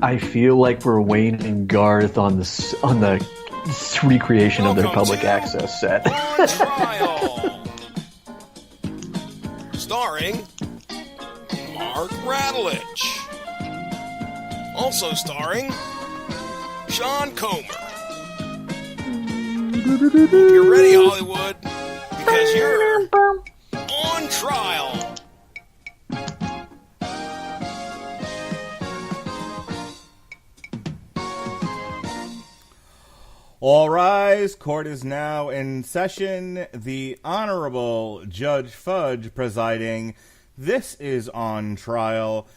I feel like we're Wayne and Garth on the recreation of their public access set. On Trial. Starring Mark Radulich. Also starring Sean Comer. Hope you're ready, Hollywood, because you're on trial. All rise, court is now in session. The Honorable Judge Fudge presiding. This is On Trial,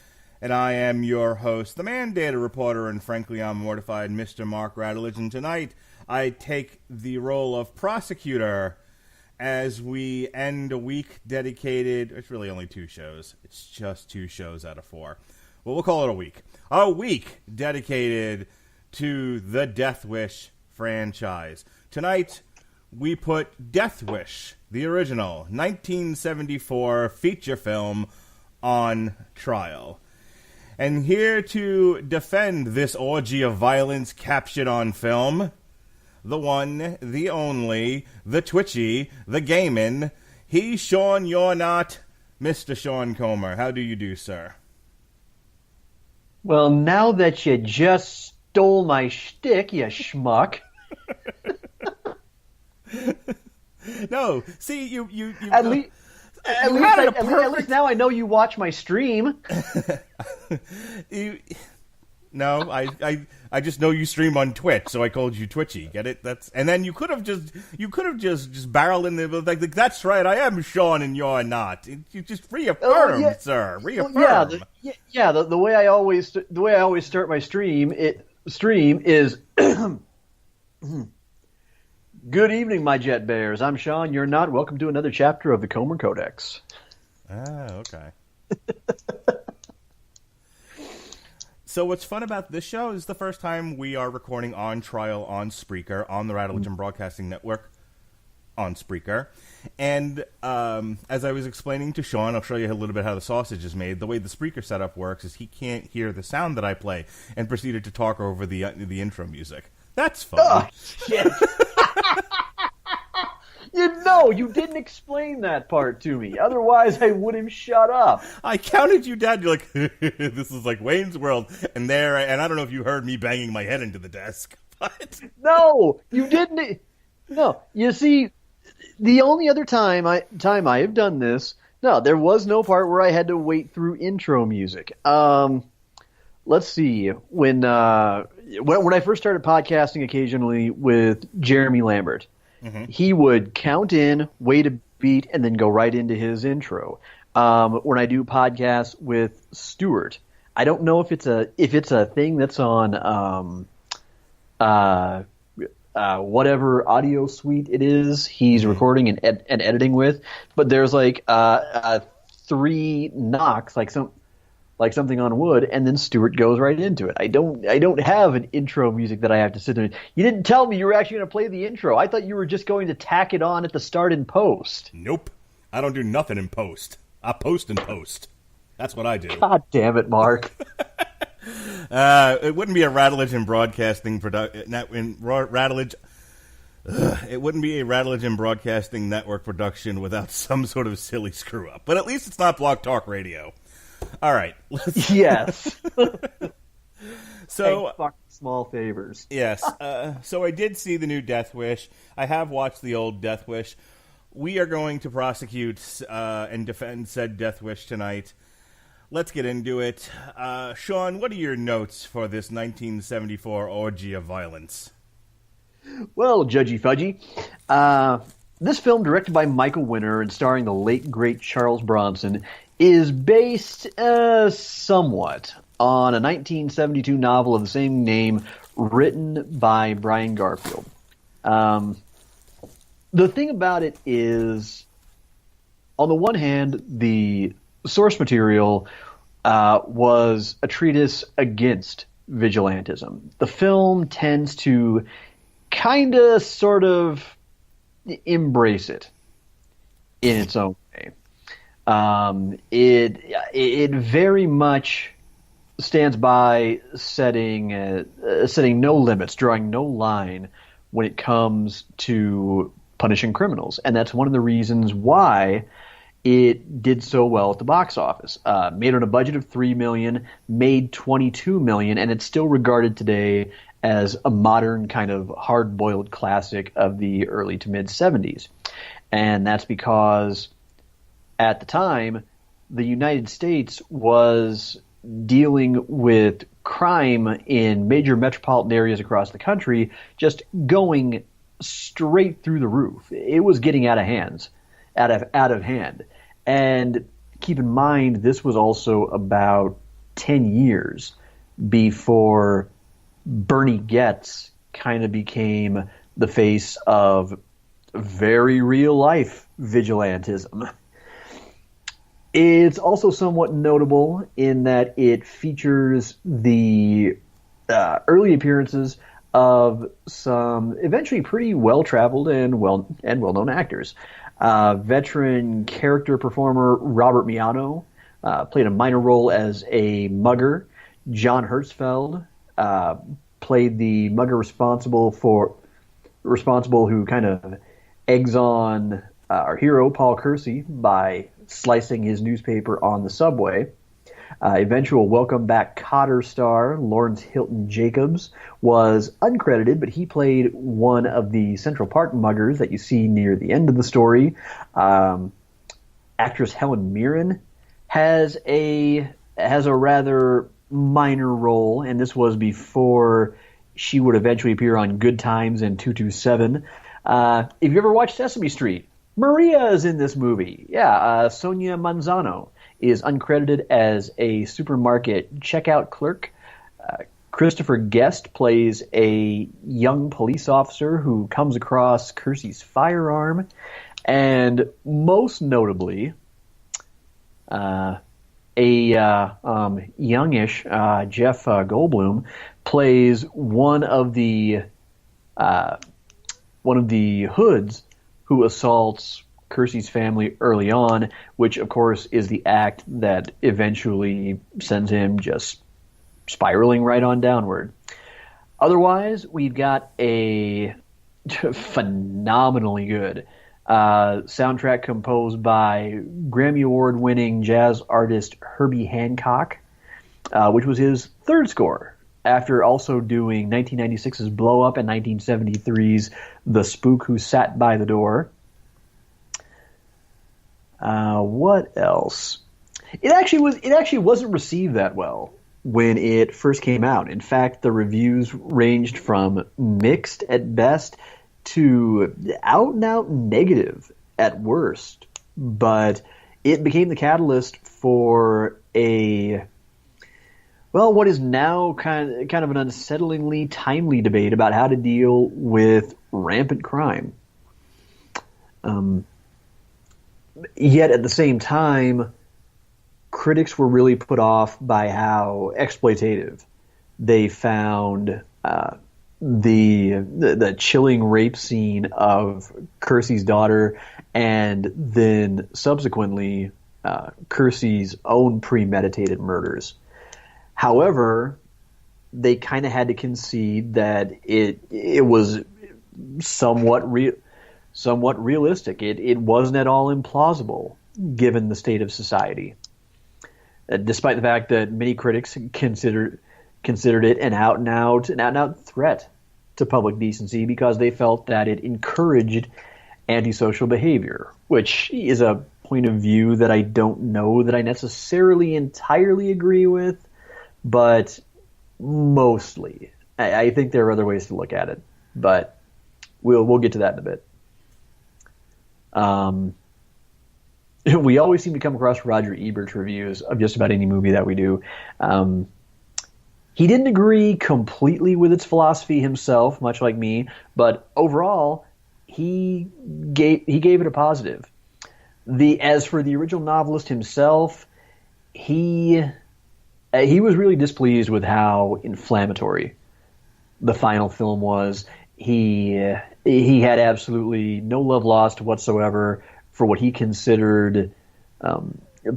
and I am your host, the mandated reporter, and frankly I'm mortified, Mr. Mark Radulich. And tonight I take the role of prosecutor as we end a week dedicated, it's really only 2 shows. It's just 2 shows out of 4. Well, we'll call it a week. A week dedicated to the Death Wish franchise. Tonight, we put Death Wish, the original 1974 feature film, on trial. And here to defend this orgy of violence captured on film, the one, the only, the twitchy, the gamin, he's Sean, you're not, Mr. Sean Comer. How do you do, sir? Well, now that you just stole my shtick, you schmuck. No, see, you at least now I know you watch my stream. No, I just know you stream on Twitch, so I called you Twitchy. Get it? And then you could have just barreled in there like that's right. I am Sean, and you're not. You just reaffirmed, sir. Reaffirm. The way I always start my stream is. Good evening, my jet bears. I'm Sean. You're not. Welcome to another chapter of the Comer Codex. Ah, okay. So what's fun about this show is the first time we are recording On Trial on Spreaker, on the Radulich Broadcasting Network on Spreaker. And as I was explaining to Sean, I'll show you a little bit how the sausage is made. The way the Spreaker setup works is he can't hear the sound that I play and proceeded to talk over the intro music. That's fun. Oh, shit. You didn't explain that part to me. Otherwise, I would have shut up. I counted you down. You're like, this is like Wayne's World. And I don't know if you heard me banging my head into the desk. But no, you didn't. No, you see, the only other time I have done this, no, there was no part where I had to wait through intro music. Let's see. When I first started podcasting occasionally with Jeremy Lambert, he would count in, wait a beat, and then go right into his intro. When I do podcasts with Stuart, I don't know if it's a thing that's on whatever audio suite it is he's recording and editing with, but there's like 3 knocks, like something on wood, and then Stuart goes right into it. I don't have an intro music that I have to sit there. You didn't tell me you were actually going to play the intro. I thought you were just going to tack it on at the start in post. Nope. I don't do nothing in post. I post in post. That's what I do. God damn it, Mark. It wouldn't be a Radulich and Broadcasting It wouldn't be a Radulich and Broadcasting Network production without some sort of silly screw up. But at least it's not Blog Talk Radio. All right. Yes. So, hey, fuck small favors. Yes. So I did see the new Death Wish. I have watched the old Death Wish. We are going to prosecute and defend said Death Wish tonight. Let's get into it. Sean, what are your notes for this 1974 orgy of violence? Well, Judgy Fudgy, this film, directed by Michael Winner and starring the late, great Charles Bronson, is based somewhat on a 1972 novel of the same name written by Brian Garfield. The thing about it is, on the one hand, the source material was a treatise against vigilantism. The film tends to kind of sort of embrace it in its own way. It very much stands by setting no limits, drawing no line when it comes to punishing criminals, and that's one of the reasons why it did so well at the box office. Made on a budget of $3 million, made $22 million, and it's still regarded today as a modern kind of hard-boiled classic of the early to mid-'70s. And that's because at the time, the United States was dealing with crime in major metropolitan areas across the country just going straight through the roof. It was getting out of hand. And keep in mind, this was also about 10 years before Bernie Goetz kind of became the face of very real life vigilantism. It's also somewhat notable in that it features the early appearances of some eventually pretty well-traveled and well-known actors. Veteran character performer Robert Miano played a minor role as a mugger. John Hertzfeld played the mugger responsible who kind of eggs on our hero Paul Kersey by slicing his newspaper on the subway. Eventual Welcome Back Kotter star Lawrence Hilton Jacobs was uncredited, but he played one of the Central Park muggers that you see near the end of the story. Actress Helen Mirren has a rather minor role, and this was before she would eventually appear on Good Times and 227. If you ever watched Sesame Street, Maria is in this movie. Yeah, Sonia Manzano is uncredited as a supermarket checkout clerk. Christopher Guest plays a young police officer who comes across Kersey's firearm. And most notably, youngish Jeff Goldblum plays one of the hoods who assaults Kersey's family early on, which of course is the act that eventually sends him just spiraling right on downward. Otherwise, we've got a phenomenally good soundtrack composed by Grammy Award-winning jazz artist Herbie Hancock, which was his third score, after also doing 1996's Blow Up and 1973's The Spook Who Sat by the Door. What else? It actually wasn't received that well when it first came out. In fact, the reviews ranged from mixed at best to out-and-out negative at worst. But it became the catalyst for what is now kind of an unsettlingly timely debate about how to deal with rampant crime. Yet at the same time, critics were really put off by how exploitative they found the chilling rape scene of Kersey's daughter, and then subsequently Kersey's own premeditated murders. However, they kind of had to concede that it was somewhat realistic. It wasn't at all implausible given the state of society. Despite the fact that many critics considered it an out-and-out threat to public decency because they felt that it encouraged antisocial behavior, which is a point of view that I don't know that I necessarily entirely agree with, but mostly. I think there are other ways to look at it, but we'll get to that in a bit. We always seem to come across Roger Ebert's reviews of just about any movie that we do. He didn't agree completely with its philosophy himself, much like me, but overall, he gave it a positive. As for the original novelist himself, he was really displeased with how inflammatory the final film was. He had absolutely no love lost whatsoever for what he considered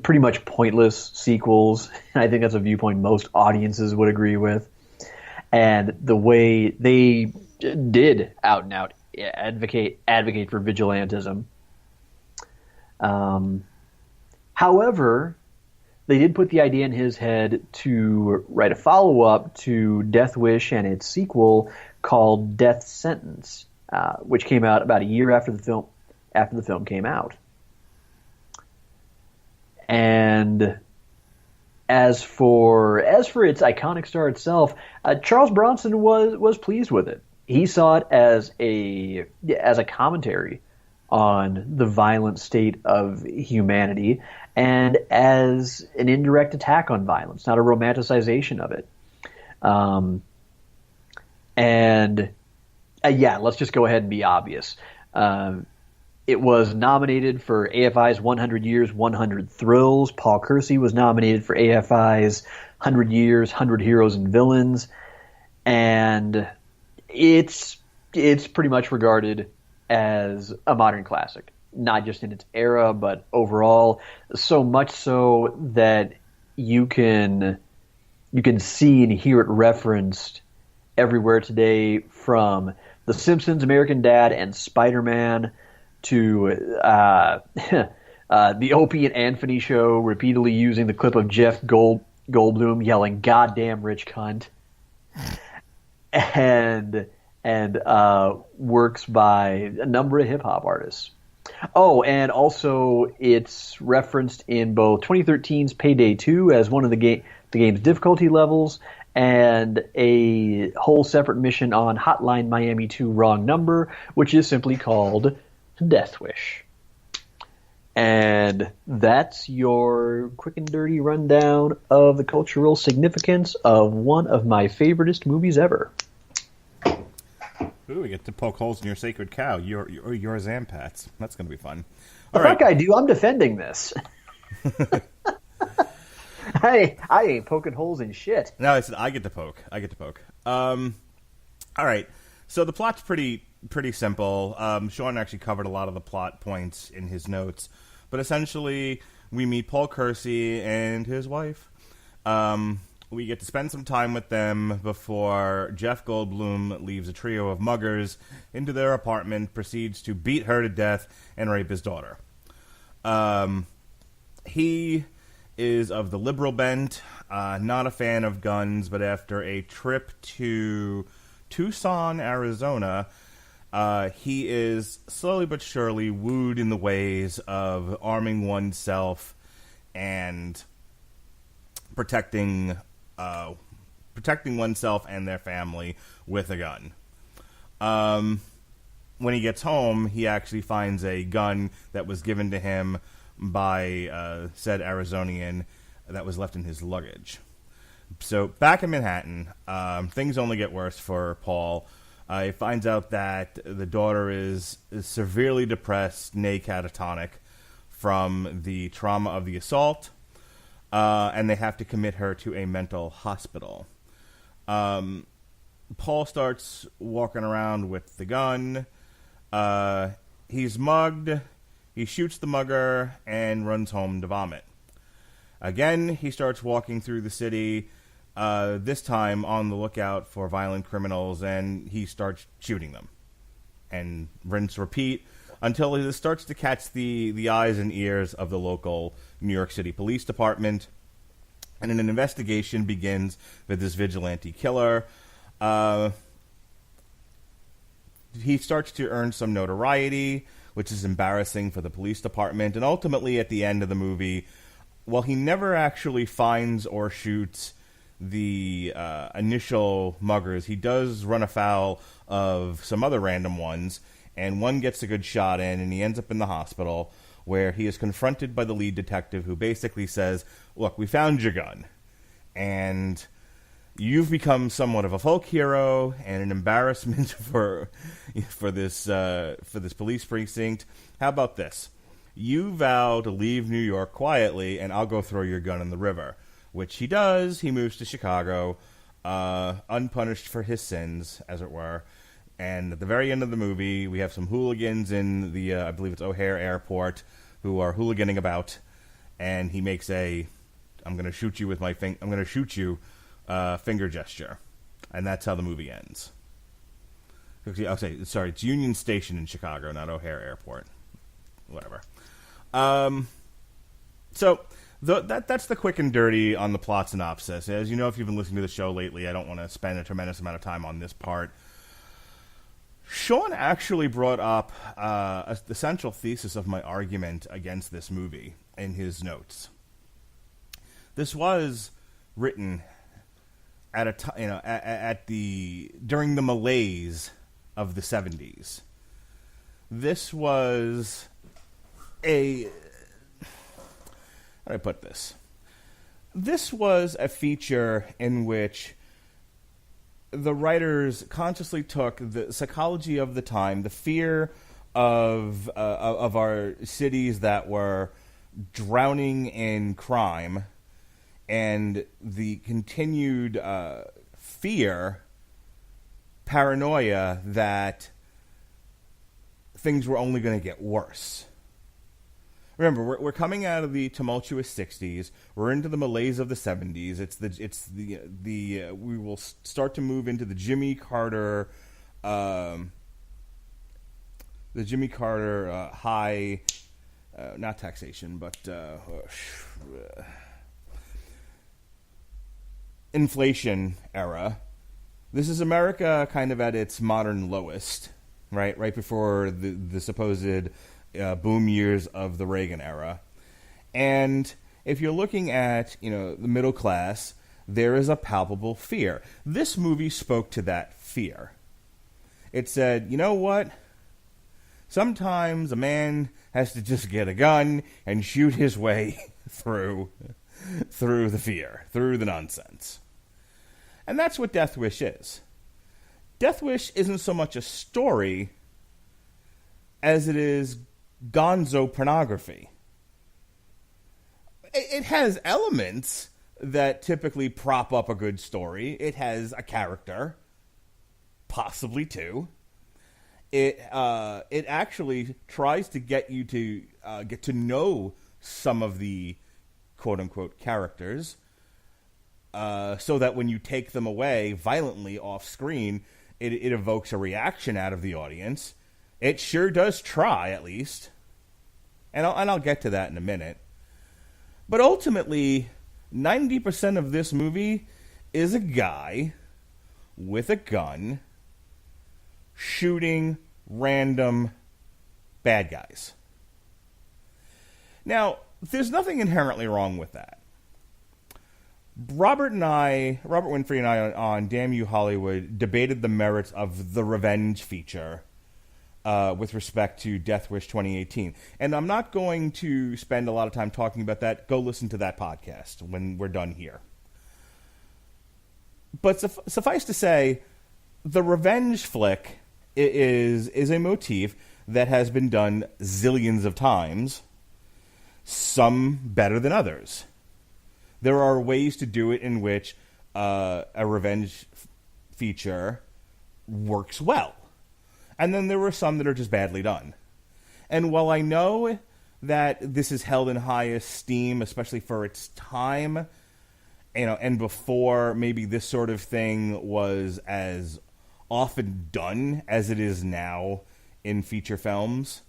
pretty much pointless sequels. I think that's a viewpoint most audiences would agree with. And the way they did out and out advocate for vigilantism. However, they did put the idea in his head to write a follow-up to Death Wish and its sequel called Death Sentence, which came out about a year after the film came out. And as for its iconic star itself, Charles Bronson was pleased with it. He saw it as a commentary on the violent state of humanity and as an indirect attack on violence, not a romanticization of it. Let's just go ahead and be obvious. It was nominated for AFI's 100 Years, 100 Thrills. Paul Kersey was nominated for AFI's 100 Years, 100 Heroes and Villains. And it's pretty much regarded as a modern classic, not just in its era, but overall. So much so that you can see and hear it referenced everywhere today, from The Simpsons, American Dad, and Spider-Man to the Opie and Anthony show, repeatedly using the clip of Jeff Goldblum yelling "Goddamn rich cunt," and works by a number of hip hop artists. Oh, and also it's referenced in both 2013's Payday 2 as one of the game's difficulty levels, and a whole separate mission on Hotline Miami 2 Wrong Number, which is simply called Death Wish. And that's your quick and dirty rundown of the cultural significance of one of my favoriteest movies ever. Ooh, we get to poke holes in your sacred cow, your Zampats. That's going to be fun. All right. Fuck I do. I'm defending this. I ain't poking holes in shit. No, I get to poke. All right. So the plot's pretty simple. Sean actually covered a lot of the plot points in his notes. But essentially, we meet Paul Kersey and his wife. We get to spend some time with them before Jeff Goldblum leaves a trio of muggers into their apartment, proceeds to beat her to death, and rape his daughter. He is of the liberal bent, not a fan of guns, but after a trip to Tucson, Arizona, he is slowly but surely wooed in the ways of arming oneself and protecting oneself and their family with a gun. When he gets home, he actually finds a gun that was given to him by said Arizonian that was left in his luggage. So back in Manhattan, things only get worse for Paul. He finds out that the daughter is severely depressed, nay catatonic, from the trauma of the assault, and they have to commit her to a mental hospital. Paul starts walking around with the gun. He's mugged. He shoots the mugger and runs home to vomit. Again, he starts walking through the city, this time on the lookout for violent criminals, and he starts shooting them. And rinse, repeat, until he starts to catch the eyes and ears of the local New York City Police Department. And an investigation begins with this vigilante killer. He starts to earn some notoriety, which is embarrassing for the police department. And ultimately, at the end of the movie, while he never actually finds or shoots the initial muggers, he does run afoul of some other random ones, and one gets a good shot in, and he ends up in the hospital, where he is confronted by the lead detective, who basically says, "Look, we found your gun, and you've become somewhat of a folk hero and an embarrassment for this police precinct. How about this? You vow to leave New York quietly, and I'll go throw your gun in the river." Which he does. He moves to Chicago, unpunished for his sins, as it were. And at the very end of the movie, we have some hooligans in the, I believe it's O'Hare Airport, who are hooliganing about. and he makes a "I'm going to shoot you with my I'm going to shoot you" finger gesture, and that's how the movie ends. I'll say, sorry, it's Union Station in Chicago, not O'Hare Airport. Whatever. So that's the quick and dirty on the plot synopsis. As you know, if you've been listening to the show lately, I don't want to spend a tremendous amount of time on this part. Sean actually brought up the central thesis of my argument against this movie in his notes. This was written at during the malaise of the 70s. This was how do I put this? This was a feature in which the writers consciously took the psychology of the time, the fear of our cities that were drowning in crime, and the continued fear, paranoia that things were only going to get worse. Remember, we're coming out of the tumultuous 60s. We're into the malaise of the 70s. We will start to move into the Jimmy Carter, high, not taxation, but inflation era. This is America kind of at its modern lowest, right? Right before the supposed boom years of the Reagan era. And if you're looking at, the middle class, there is a palpable fear. This movie spoke to that fear. It said, you know what? Sometimes a man has to just get a gun and shoot his way through the fear, through the nonsense. And that's what Death Wish is. Death Wish isn't so much a story as it is gonzo pornography. It has elements that typically prop up a good story. It has a character, possibly two. It actually tries to get you to get to know some of the quote-unquote characters, so that when you take them away violently off screen, it evokes a reaction out of the audience. It sure does try, at least. And I'll get to that in a minute. But ultimately, 90% of this movie is a guy with a gun shooting random bad guys. Now, there's nothing inherently wrong with that. Robert Winfrey and I on Damn You Hollywood debated the merits of the revenge feature with respect to Death Wish 2018. And I'm not going to spend a lot of time talking about that. Go listen to that podcast when we're done here. But suffice to say, the revenge flick is a motif that has been done zillions of times, some better than others. There are ways to do it in which a revenge feature works well. And then there were some that are just badly done. And while I know that this is held in high esteem, especially for its time, and before maybe this sort of thing was as often done as it is now in feature films,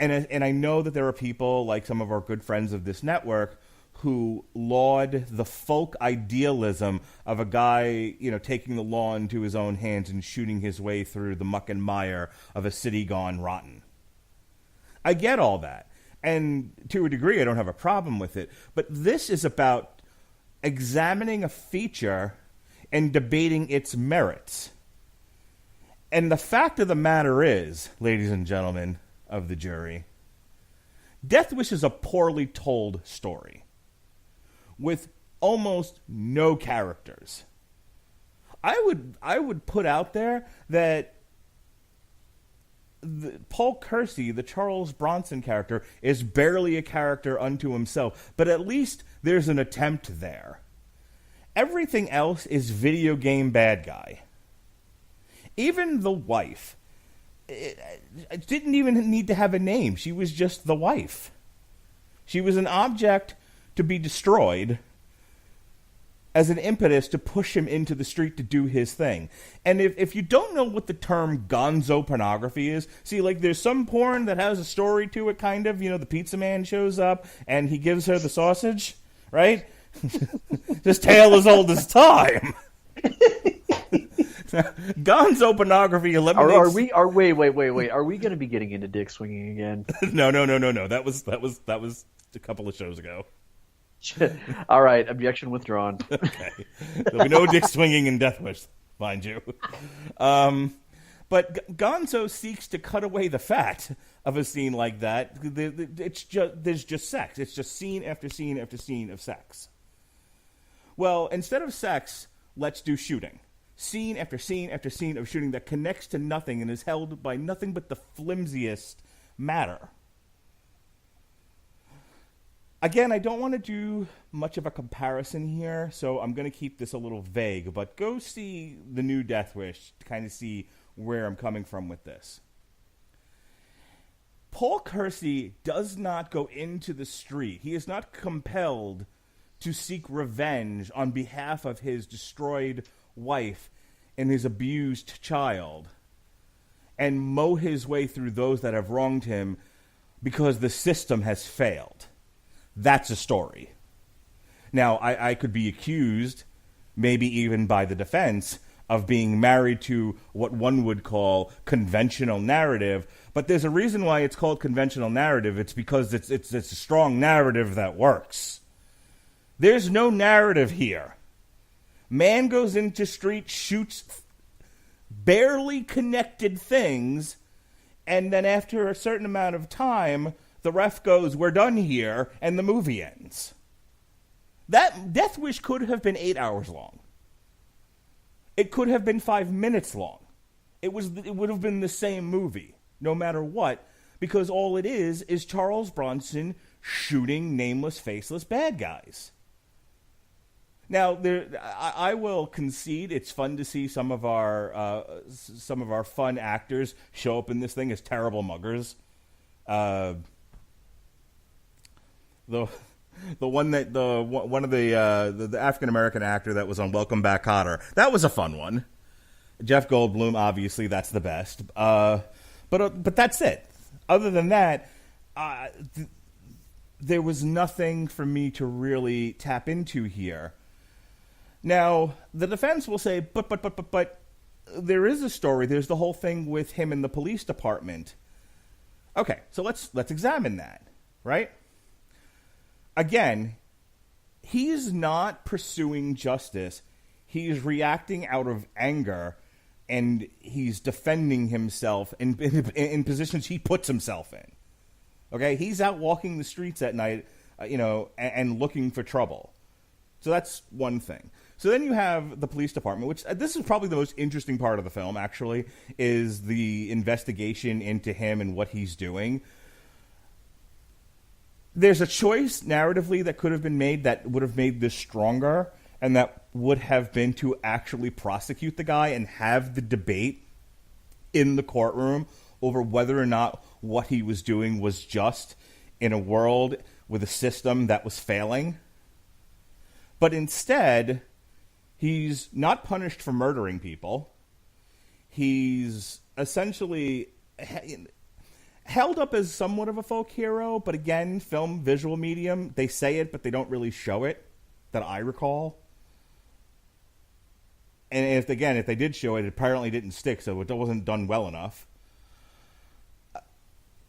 and I know that there are people like some of our good friends of this network who laud the folk idealism of a guy, taking the law into his own hands and shooting his way through the muck and mire of a city gone rotten. I get all that. And to a degree, I don't have a problem with it. But this is about examining a feature and debating its merits. And the fact of the matter is, ladies and gentlemen of the jury, Death Wish is a poorly told story with almost no characters. I would put out there that Paul Kersey, the Charles Bronson character, is barely a character unto himself, but at least there's an attempt there. Everything else is video game bad guy. Even the wife it didn't even need to have a name. She was just the wife. She was an object to be destroyed as an impetus to push him into the street to do his thing. And if you don't know what the term gonzo pornography is, see, like, there's some porn that has a story to it, kind of. You know, the pizza man shows up and he gives her the sausage, right? This tale as old as time. Gonzo pornography eliminates... Wait. Are we going to be getting into dick swinging again? No. That was a couple of shows ago. All right, objection withdrawn. Okay. There'll be no dick swinging in Death Wish, mind you. But Gonzo seeks to cut away the fat of a scene like that. There's just sex. It's just scene after scene after scene of sex. Well, instead of sex, let's do shooting. Scene after scene after scene of shooting that connects to nothing and is held by nothing but the flimsiest matter. Again, I don't want to do much of a comparison here, so I'm going to keep this a little vague, but go see the new Death Wish to kind of see where I'm coming from with this. Paul Kersey does not go into the street. He is not compelled to seek revenge on behalf of his destroyed wife and his abused child and mow his way through those that have wronged him because the system has failed. That's a story. Now, I could be accused, maybe even by the defense, of being married to what one would call conventional narrative, but there's a reason why it's called conventional narrative. It's because it's a strong narrative that works. There's no narrative here. Man goes into street, shoots barely connected things, and then after a certain amount of time, the ref goes, "We're done here," and the movie ends. That Death Wish could have been 8 hours long. It could have been 5 minutes long. It would have been the same movie, no matter what, because all it is Charles Bronson shooting nameless, faceless bad guys. Now, I will concede it's fun to see some of our fun actors show up in this thing as terrible muggers. One of the African American actor that was on Welcome Back, Kotter, that was a fun one. Jeff Goldblum, obviously, that's the best. But that's it. Other than that, there was nothing for me to really tap into here. Now, the defense will say, but there is a story. There's the whole thing with him in the police department. Okay, so let's examine that, right? Again, he's not pursuing justice. He's reacting out of anger, and he's defending himself in positions he puts himself in. Okay, he's out walking the streets at night, and looking for trouble. So that's one thing. So then you have the police department, which this is probably the most interesting part of the film, actually, is the investigation into him and what he's doing. There's a choice narratively that could have been made that would have made this stronger, and that would have been to actually prosecute the guy and have the debate in the courtroom over whether or not what he was doing was just in a world with a system that was failing. But instead, he's not punished for murdering people. He's essentially held up as somewhat of a folk hero, but again, film, visual medium, they say it, but they don't really show it, that I recall. And if they did show it, it apparently didn't stick, so it wasn't done well enough.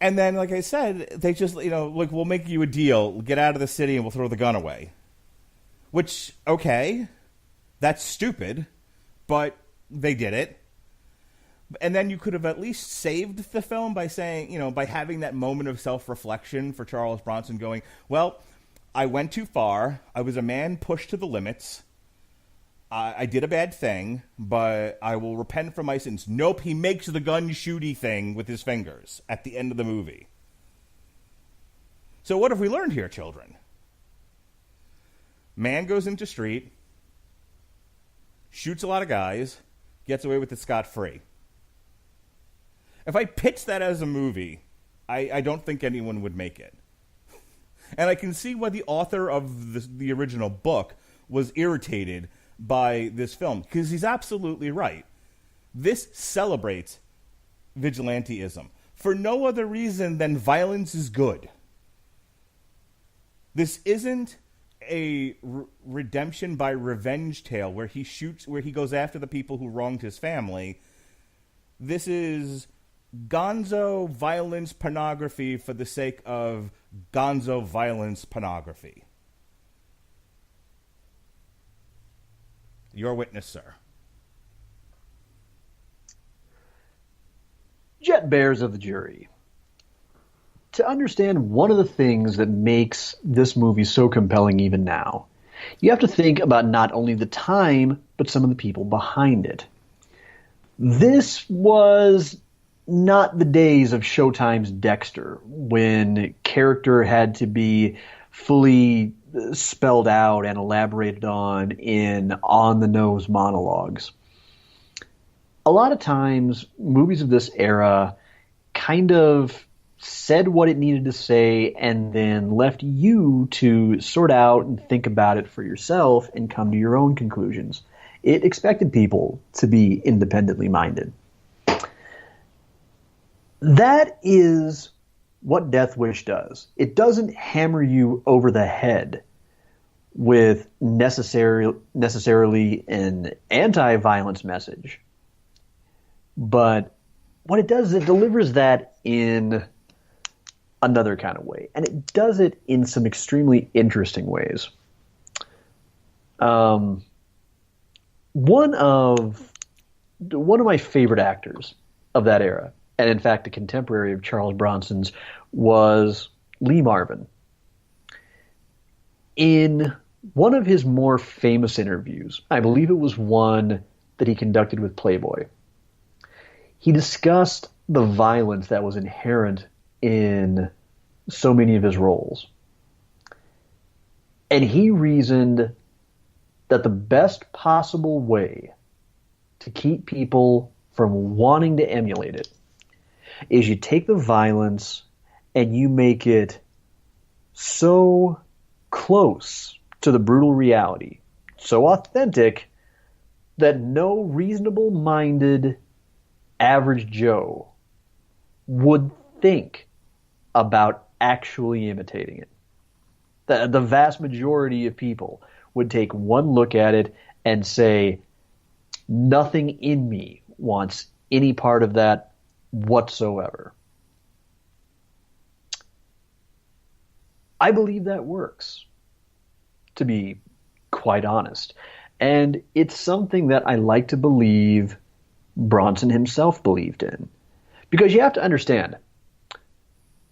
And then, like I said, they just, we'll make you a deal, get out of the city and we'll throw the gun away. Which, okay, that's stupid, but they did it. And then you could have at least saved the film by saying, by having that moment of self-reflection for Charles Bronson going, well, I went too far. I was a man pushed to the limits. I did a bad thing, but I will repent for my sins. Nope, he makes the gun shooty thing with his fingers at the end of the movie. So what have we learned here, children? Man goes into street, shoots a lot of guys, gets away with it scot-free. If I pitched that as a movie, I don't think anyone would make it. And I can see why the author of the original book was irritated by this film, because he's absolutely right. This celebrates vigilantism for no other reason than violence is good. This isn't a redemption by revenge tale where he goes after the people who wronged his family. This is gonzo violence pornography for the sake of gonzo violence pornography. Your witness, sir. Jet bears of the jury. To understand one of the things that makes this movie so compelling even now, you have to think about not only the time, but some of the people behind it. This was not the days of Showtime's Dexter, when character had to be fully spelled out and elaborated on in on-the-nose monologues. A lot of times, movies of this era kind of said what it needed to say and then left you to sort out and think about it for yourself and come to your own conclusions. It expected people to be independently minded. That is what Death Wish does. It doesn't hammer you over the head with necessarily an anti-violence message. But what it does is it delivers that in another kind of way. And it does it in some extremely interesting ways. One of my favorite actors of that era, and in fact a contemporary of Charles Bronson's, was Lee Marvin. In one of his more famous interviews, I believe it was one that he conducted with Playboy, he discussed the violence that was inherent in so many of his roles. And he reasoned that the best possible way to keep people from wanting to emulate it is you take the violence and you make it so close to the brutal reality, so authentic, that no reasonable-minded average Joe would think about actually imitating it. The vast majority of people would take one look at it and say, nothing in me wants any part of that whatsoever. I believe that works, to be quite honest. And it's something that I like to believe Bronson himself believed in. Because you have to understand,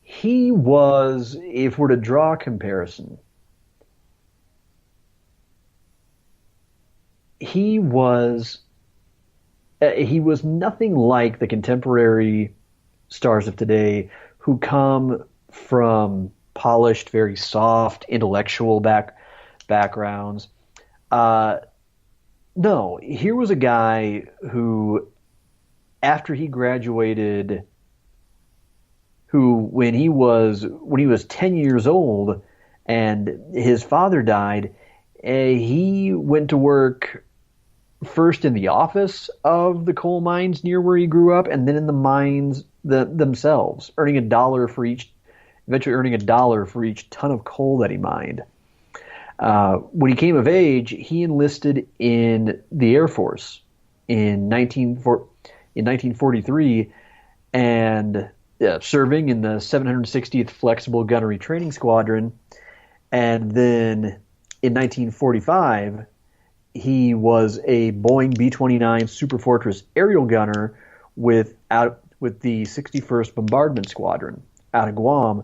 he was, if we're to draw a comparison, he was nothing like the contemporary stars of today who come from polished, very soft, intellectual backgrounds. No, here was a guy who, after he graduated, when he was 10 years old and his father died, he went to work first in the office of the coal mines near where he grew up, and then in the mines themselves, eventually earning $1 for each ton of coal that he mined. When he came of age, he enlisted in the Air Force in 1943, and serving in the 760th Flexible Gunnery Training Squadron. And then in 1945, he was a Boeing B-29 Superfortress aerial gunner with the 61st Bombardment Squadron out of Guam,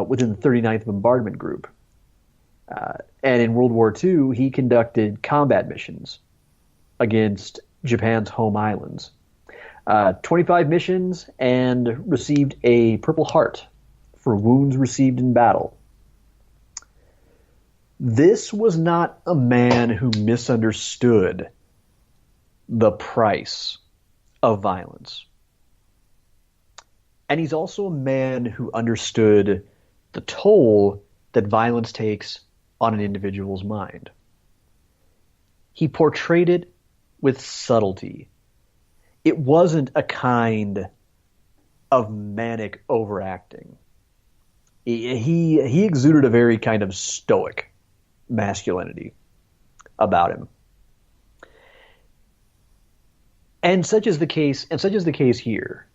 within the 39th Bombardment Group. And in World War II, he conducted combat missions against Japan's home islands. 25 missions, and received a Purple Heart for wounds received in battle. This was not a man who misunderstood the price of violence. And he's also a man who understood the toll that violence takes on an individual's mind. He portrayed it with subtlety. It wasn't a kind of manic overacting. He exuded a very kind of stoic masculinity about him. And such is the case here.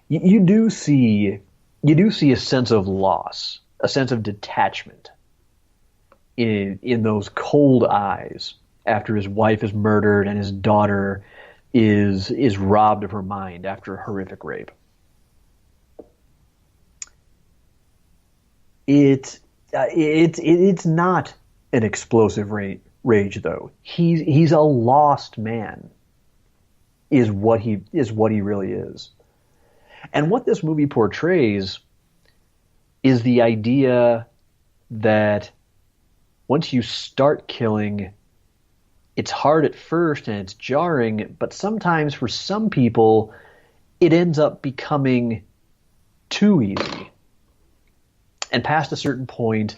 You do see a sense of loss, a sense of detachment in those cold eyes after his wife is murdered and his daughter is robbed of her mind after a horrific rape. It's not an explosive rage though. He's a lost man. Is what he really is. And what this movie portrays is the idea that once you start killing, it's hard at first and it's jarring, but sometimes for some people it ends up becoming too easy. And past a certain point,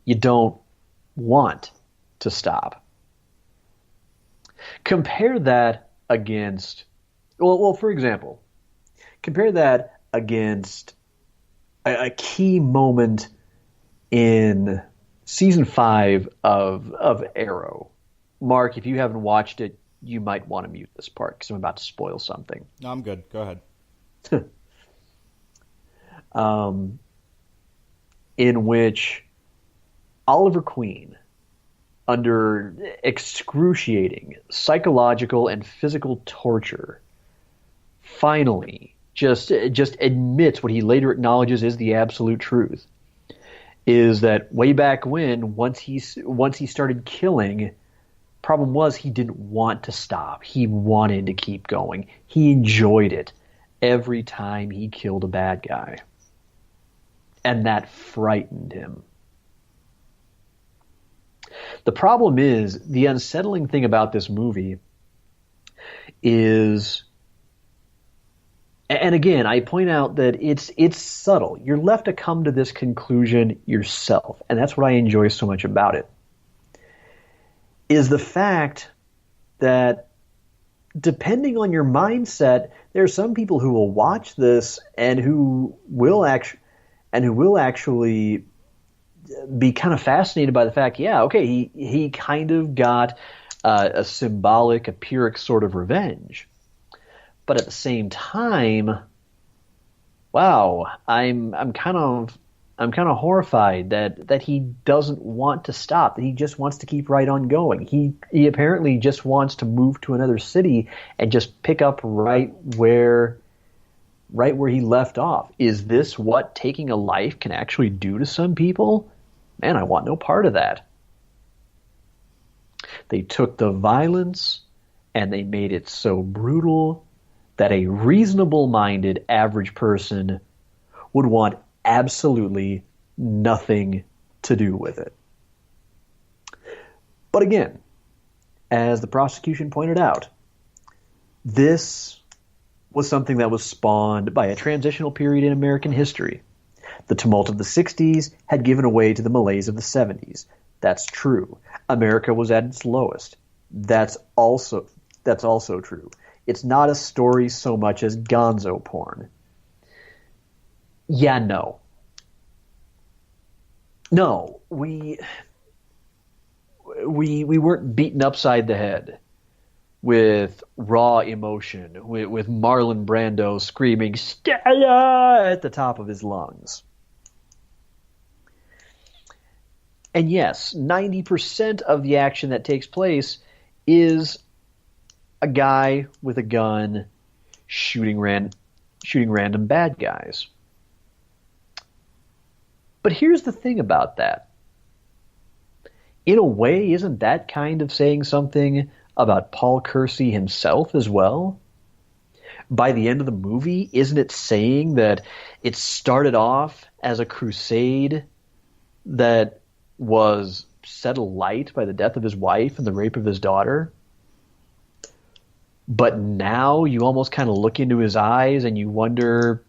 you don't want to stop. Compare that against, well, for example, compare that against a key moment in season 5 of Arrow. Mark, if you haven't watched it, you might want to mute this part because I'm about to spoil something. No, I'm good. Go ahead. In which Oliver Queen, under excruciating psychological and physical torture, finally just admits what he later acknowledges is the absolute truth, is that way back when, once he started killing, problem was he didn't want to stop. He wanted to keep going. He enjoyed it every time he killed a bad guy. And that frightened him. The problem is, the unsettling thing about this movie is, and again, I point out that it's subtle. You're left to come to this conclusion yourself, and that's what I enjoy so much about it, is the fact that depending on your mindset, there are some people who will watch this and who will actually be kind of fascinated by the fact, yeah, okay, he kind of got a symbolic, a Pyrrhic sort of revenge. But at the same time, wow, I'm kind of horrified that he doesn't want to stop, that he just wants to keep right on going. He apparently just wants to move to another city and just pick up right where he left off. Is this what taking a life can actually do to some people? Man, I want no part of that. They took the violence and they made it so brutal that a reasonable-minded average person would want absolutely nothing to do with it. But again, as the prosecution pointed out, this was something that was spawned by a transitional period in American history. The tumult of the 60s had given way to the malaise of the 70s. That's true. America was at its lowest. That's also true. It's not a story so much as gonzo porn. Yeah, no. No, we weren't beaten upside the head with raw emotion, with Marlon Brando screaming "Stella" at the top of his lungs. And yes, 90% of the action that takes place is a guy with a gun shooting random bad guys. But here's the thing about that. In a way, isn't that kind of saying something about Paul Kersey himself as well? By the end of the movie, isn't it saying that it started off as a crusade that was set alight by the death of his wife and the rape of his daughter? But now you almost kind of look into his eyes and you wonder,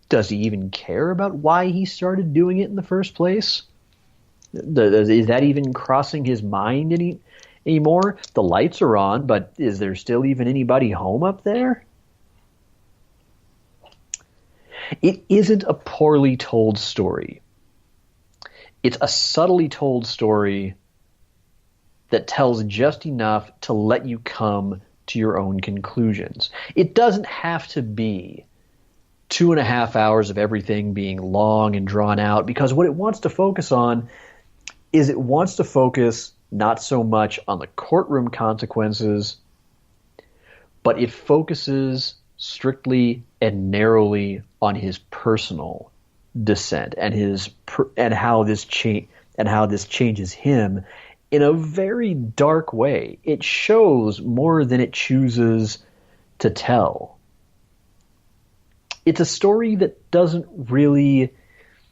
does he even care about why he started doing it in the first place? Is that even crossing his mind anymore? The lights are on, but is there still even anybody home up there? It isn't a poorly told story. It's a subtly told story that tells just enough to let you come to your own conclusions. It doesn't have to be 2.5 hours of everything being long and drawn out, because what it wants to focus on is it wants to focus not so much on the courtroom consequences, but it focuses strictly and narrowly on his personal descent and how this changes him in a very dark way. It shows more than it chooses to tell. It's a story that doesn't really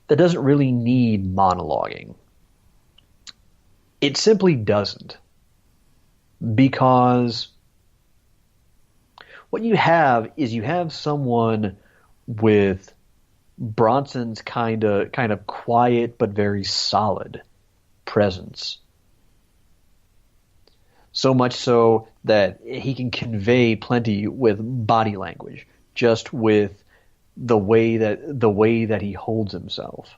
need monologuing. It simply doesn't, because what you have is someone with Bronson's kind of quiet but very solid presence. So much so that he can convey plenty with body language, just with the way that he holds himself.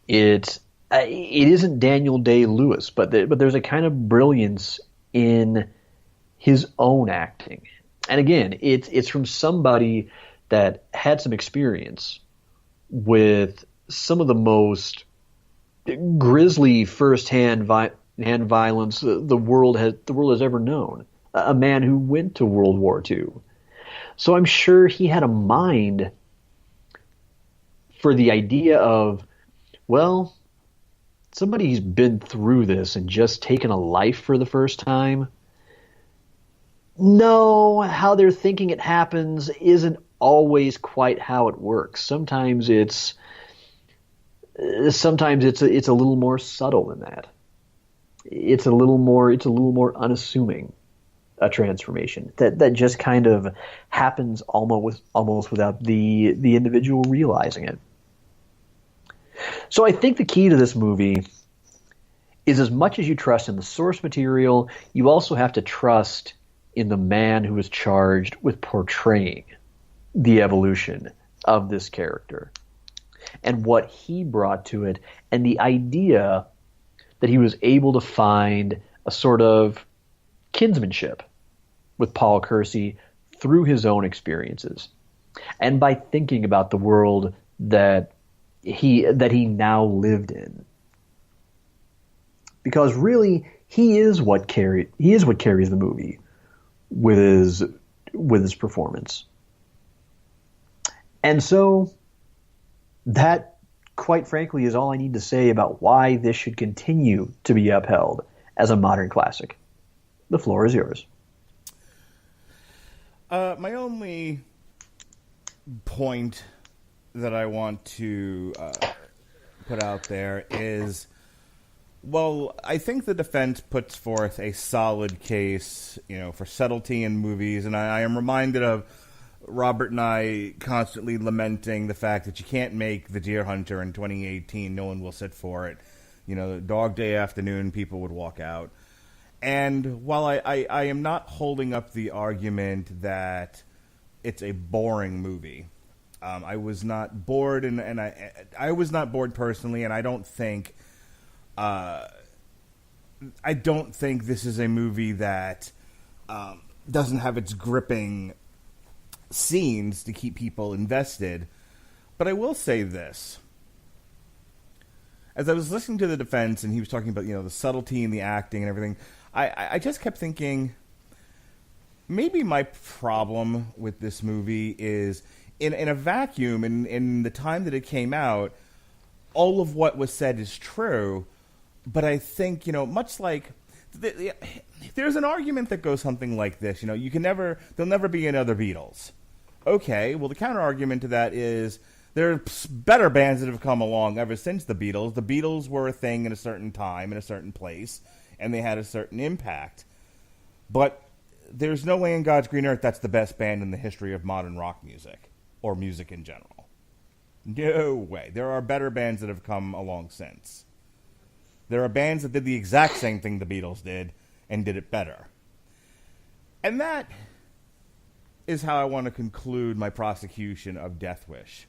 It isn't Daniel Day-Lewis, but there's a kind of brilliance in his own acting. And again, it's from somebody that had some experience with some of the most grisly first-hand violence the world has ever known. A man who went to World War II. So I'm sure he had a mind for the idea of, well, somebody's been through this and just taken a life for the first time. No, how they're thinking it happens isn't always quite how it works. Sometimes it's a little more subtle than that. It's a little more unassuming, a transformation that just kind of happens almost without the individual realizing it. So I think the key to this movie is, as much as you trust in the source material, you also have to trust in the man who was charged with portraying the evolution of this character and what he brought to it, and the idea that he was able to find a sort of kinsmanship with Paul Kersey through his own experiences, and by thinking about the world that he now lived in. Because really, he is what carries the movie with his performance. And so that, quite frankly, is all I need to say about why this should continue to be upheld as a modern classic. The floor is yours. My only point that I want to put out there is, well, I think the defense puts forth a solid case, for subtlety in movies, and I am reminded of Robert and I constantly lamenting the fact that you can't make The Deer Hunter in 2018. No one will sit for it. Dog Day Afternoon, people would walk out. And while I am not holding up the argument that it's a boring movie, I was not bored, and I was not bored personally, and I don't think this is a movie that doesn't have its gripping scenes to keep people invested. But I will say this. As I was listening to the defense, and he was talking about, the subtlety and the acting and everything, I just kept thinking, maybe my problem with this movie is, in a vacuum, in the time that it came out, all of what was said is true, but I think, much like, there's an argument that goes something like this, there'll never be another Beatles. Okay, well, the counter-argument to that is, there's better bands that have come along ever since the Beatles. The Beatles were a thing in a certain time, in a certain place, and they had a certain impact. But there's no way in God's green earth that's the best band in the history of modern rock music, or music in general. No way. There are better bands that have come along since. There are bands that did the exact same thing the Beatles did and did it better. And that is how I want to conclude my prosecution of Death Wish.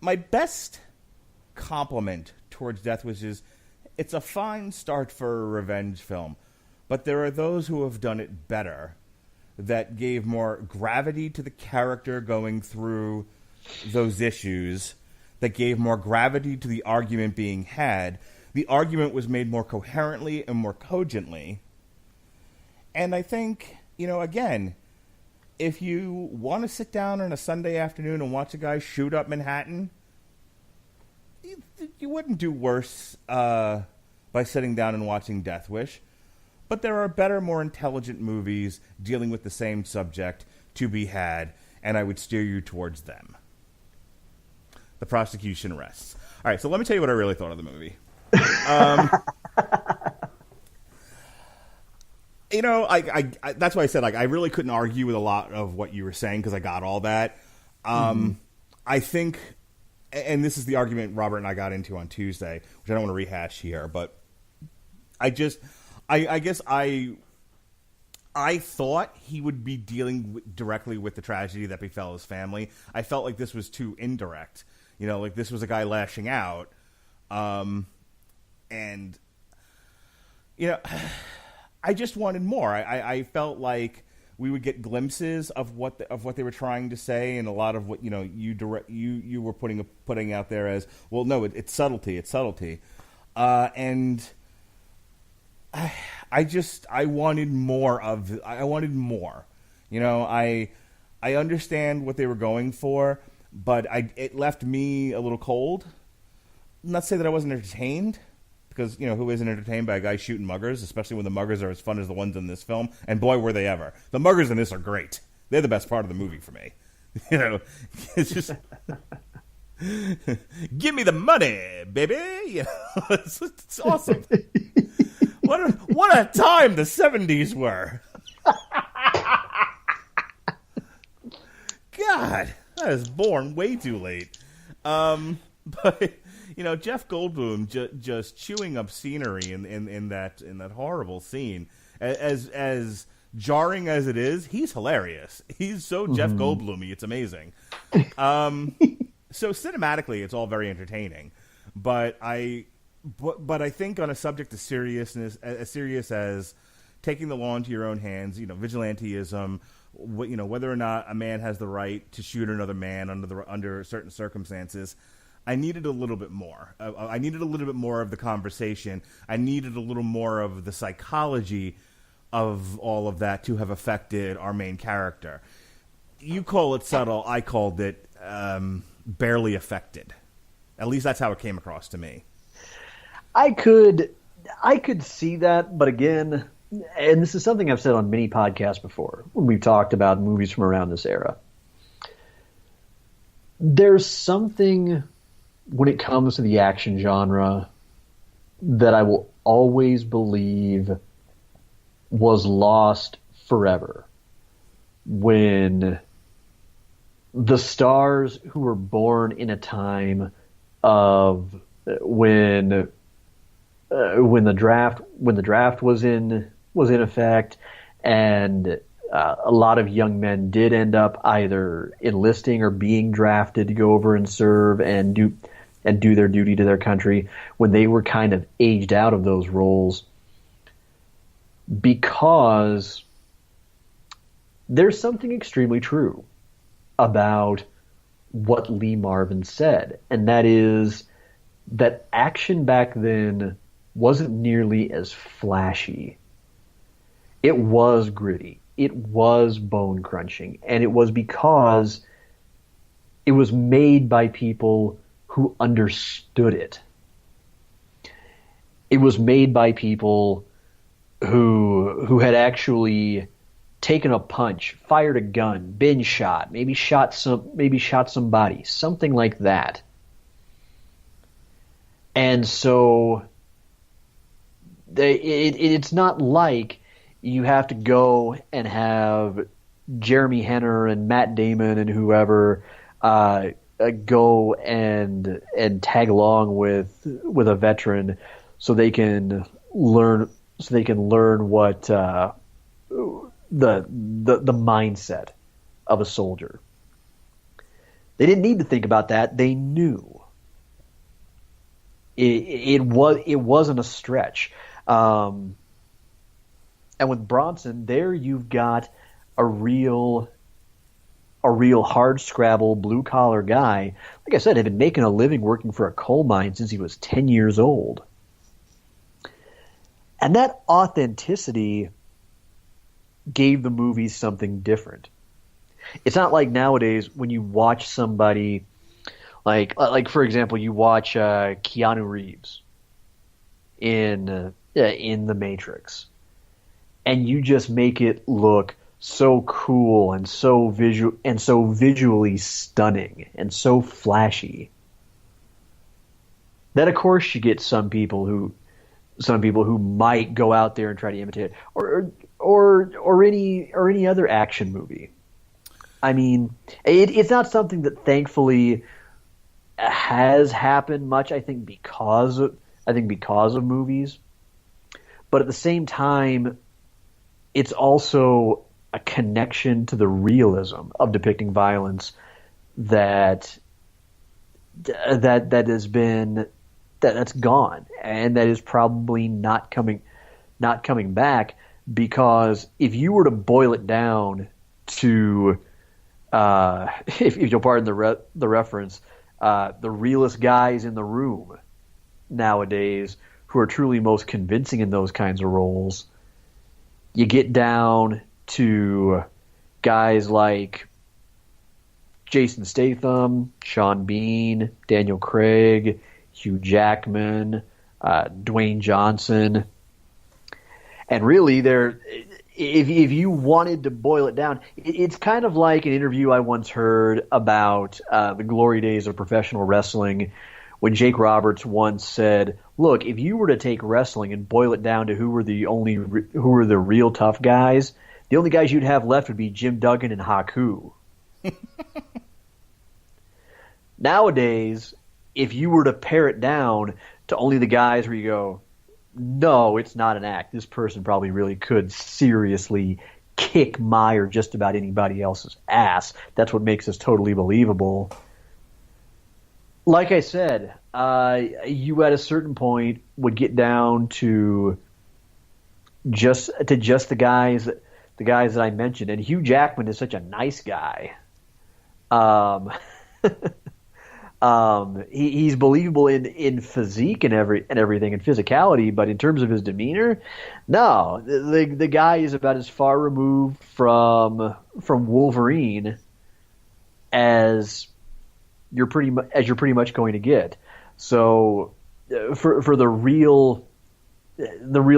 My best compliment towards Death Wish is it's a fine start for a revenge film, but there are those who have done it better, that gave more gravity to the character going through those issues, that gave more gravity to the argument being had. The argument was made more coherently and more cogently. And I think, again, if you want to sit down on a Sunday afternoon and watch a guy shoot up Manhattan, you wouldn't do worse by sitting down and watching Death Wish. But there are better, more intelligent movies dealing with the same subject to be had, and I would steer you towards them. The prosecution rests. All right, so let me tell you what I really thought of the movie. I that's why I said I really couldn't argue with a lot of what you were saying because I got all that. I think, and this is the argument Robert and I got into on Tuesday, which I don't want to rehash here, but I guess I thought he would be dealing directly with the tragedy that befell his family. I felt like this was too indirect. Like this was a guy lashing out. And I just wanted more. I felt like we would get glimpses of what they were trying to say, and a lot of what you were putting out there as, well, no, it's subtlety. It's subtlety. And I wanted more of. I wanted more. I understand what they were going for, but it left me a little cold. Not to say that I wasn't entertained, because who isn't entertained by a guy shooting muggers, especially when the muggers are as fun as the ones in this film. And boy, were they ever! The muggers in this are great. They're the best part of the movie for me. It's just. Give me the money, baby. It's awesome. What a time the 70s were. God, I was born way too late. But Jeff Goldblum just chewing up scenery in that horrible scene. As jarring as it is, he's hilarious. He's so Jeff Goldblum-y, it's amazing. So cinematically, it's all very entertaining. But I think on a subject as serious as taking the law into your own hands, vigilantism, whether or not a man has the right to shoot another man under certain circumstances, I needed a little bit more. I needed a little bit more of the conversation. I needed a little more of the psychology of all of that to have affected our main character. You call it subtle. I called it barely affected. At least that's how it came across to me. I could see that, but again, and this is something I've said on many podcasts before when we've talked about movies from around this era. There's something when it comes to the action genre that I will always believe was lost forever when the stars who were born in a time of when the draft was in effect, and a lot of young men did end up either enlisting or being drafted to go over and serve and do their duty to their country when they were kind of aged out of those roles, because there's something extremely true about what Lee Marvin said, and that is that action back then wasn't nearly as flashy. It was gritty. It was bone crunching, and it was because it was made by people who understood it. It was made by people who had actually taken a punch, fired a gun, been shot, maybe shot somebody, something like that. And so it's not like you have to go and have Jeremy Renner and Matt Damon and whoever go and tag along with a veteran so they can learn what the mindset of a soldier. They didn't need to think about that. They knew. It wasn't a stretch. And with Bronson, there you've got a real hard scrabble blue collar guy. Like I said, had been making a living working for a coal mine since he was 10 years old. And that authenticity gave the movie something different. It's not like nowadays when you watch somebody, like for example, you watch Keanu Reeves in The Matrix, and you just make it look so cool and so visually stunning and so flashy that of course you get some people who might go out there and try to imitate it, or any other action movie. I mean, it's not something that thankfully has happened much. I think because of movies, but at the same time, it's also a connection to the realism of depicting violence that's gone, and that is probably not coming back, because if you were to boil it down to if you'll pardon the reference, the realest guys in the room nowadays who are truly most convincing in those kinds of roles, you get down to guys like Jason Statham, Sean Bean, Daniel Craig, Hugh Jackman, Dwayne Johnson. And really, if you wanted to boil it down, it's kind of like an interview I once heard about the glory days of professional wrestling, when Jake Roberts once said, "Look, if you were to take wrestling and boil it down to who were the real tough guys, the only guys you'd have left would be Jim Duggan and Haku." Nowadays, if you were to pare it down to only the guys where you go, no, it's not an act, this person probably really could seriously kick my or just about anybody else's ass, that's what makes this totally believable. Like I said, you at a certain point would get down to just the guys that I mentioned, and Hugh Jackman is such a nice guy. He's believable in physique and everything, and physicality, but in terms of his demeanor, no. The guy is about as far removed from Wolverine as you're pretty much going to get. So for the real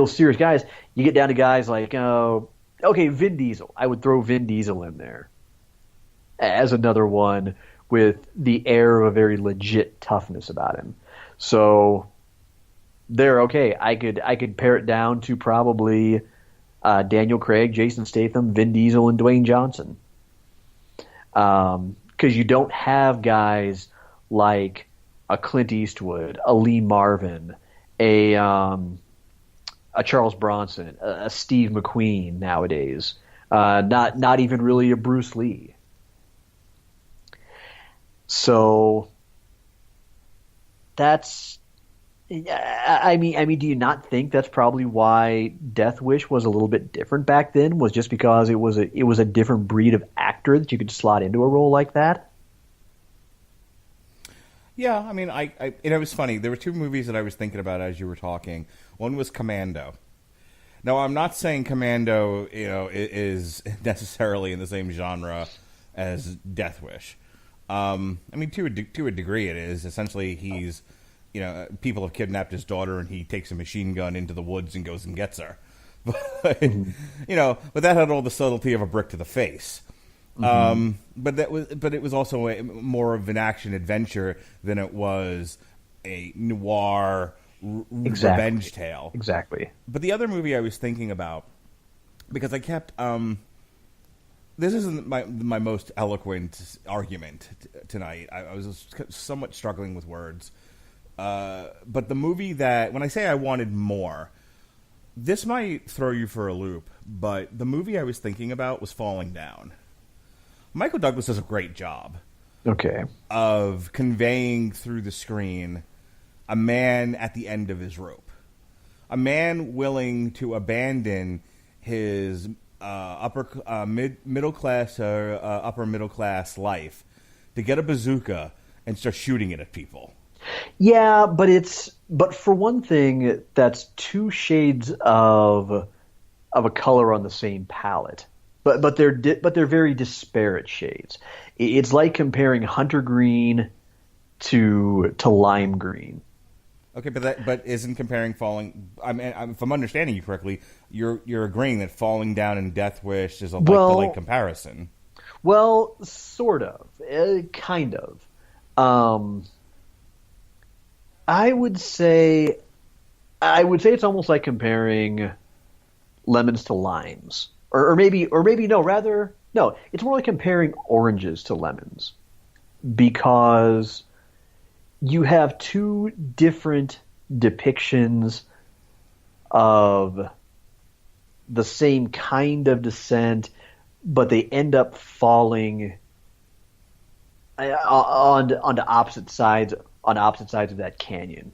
serious guys, you get down to guys like Vin Diesel. I would throw Vin Diesel in there as another one with the air of a very legit toughness about him. So they're okay. I could pare it down to probably Daniel Craig, Jason Statham, Vin Diesel, and Dwayne Johnson. Because you don't have guys like a Clint Eastwood, a Lee Marvin, a Charles Bronson, a Steve McQueen nowadays. Not even really a Bruce Lee. So that's, I mean, do you not think that's probably why Death Wish was a little bit different back then? Was just because it was a different breed of actor that you could slot into a role like that? Yeah, I mean, it was funny. There were two movies that I was thinking about as you were talking. One was Commando. Now, I'm not saying Commando, is necessarily in the same genre as Death Wish. I mean, to a degree, it is. Essentially, he's, people have kidnapped his daughter, and he takes a machine gun into the woods and goes and gets her. But, but that had all the subtlety of a brick to the face. Mm-hmm. But it was also more of an action adventure than it was a noir revenge tale. Exactly. But the other movie I was thinking about, because I kept this isn't my most eloquent argument tonight. I was somewhat struggling with words. But the movie that, when I say I wanted more, this might throw you for a loop, but the movie I was thinking about was Falling Down. Michael Douglas does a great job. Okay. Of conveying through the screen a man at the end of his rope. A man willing to abandon his middle class or upper middle class life to get a bazooka and start shooting it at people. Yeah, but for one thing, that's two shades of a color on the same palette. But they're very disparate shades. It's like comparing hunter green to lime green. Okay, but isn't comparing falling? I mean, if I'm understanding you correctly, you're agreeing that Falling Down and Death Wish is a like-to-like comparison. Well, sort of, kind of. I would say it's almost like comparing lemons to limes, or maybe no, rather no, it's more like comparing oranges to lemons, because you have two different depictions of the same kind of descent, but they end up falling onto opposite sides of that canyon.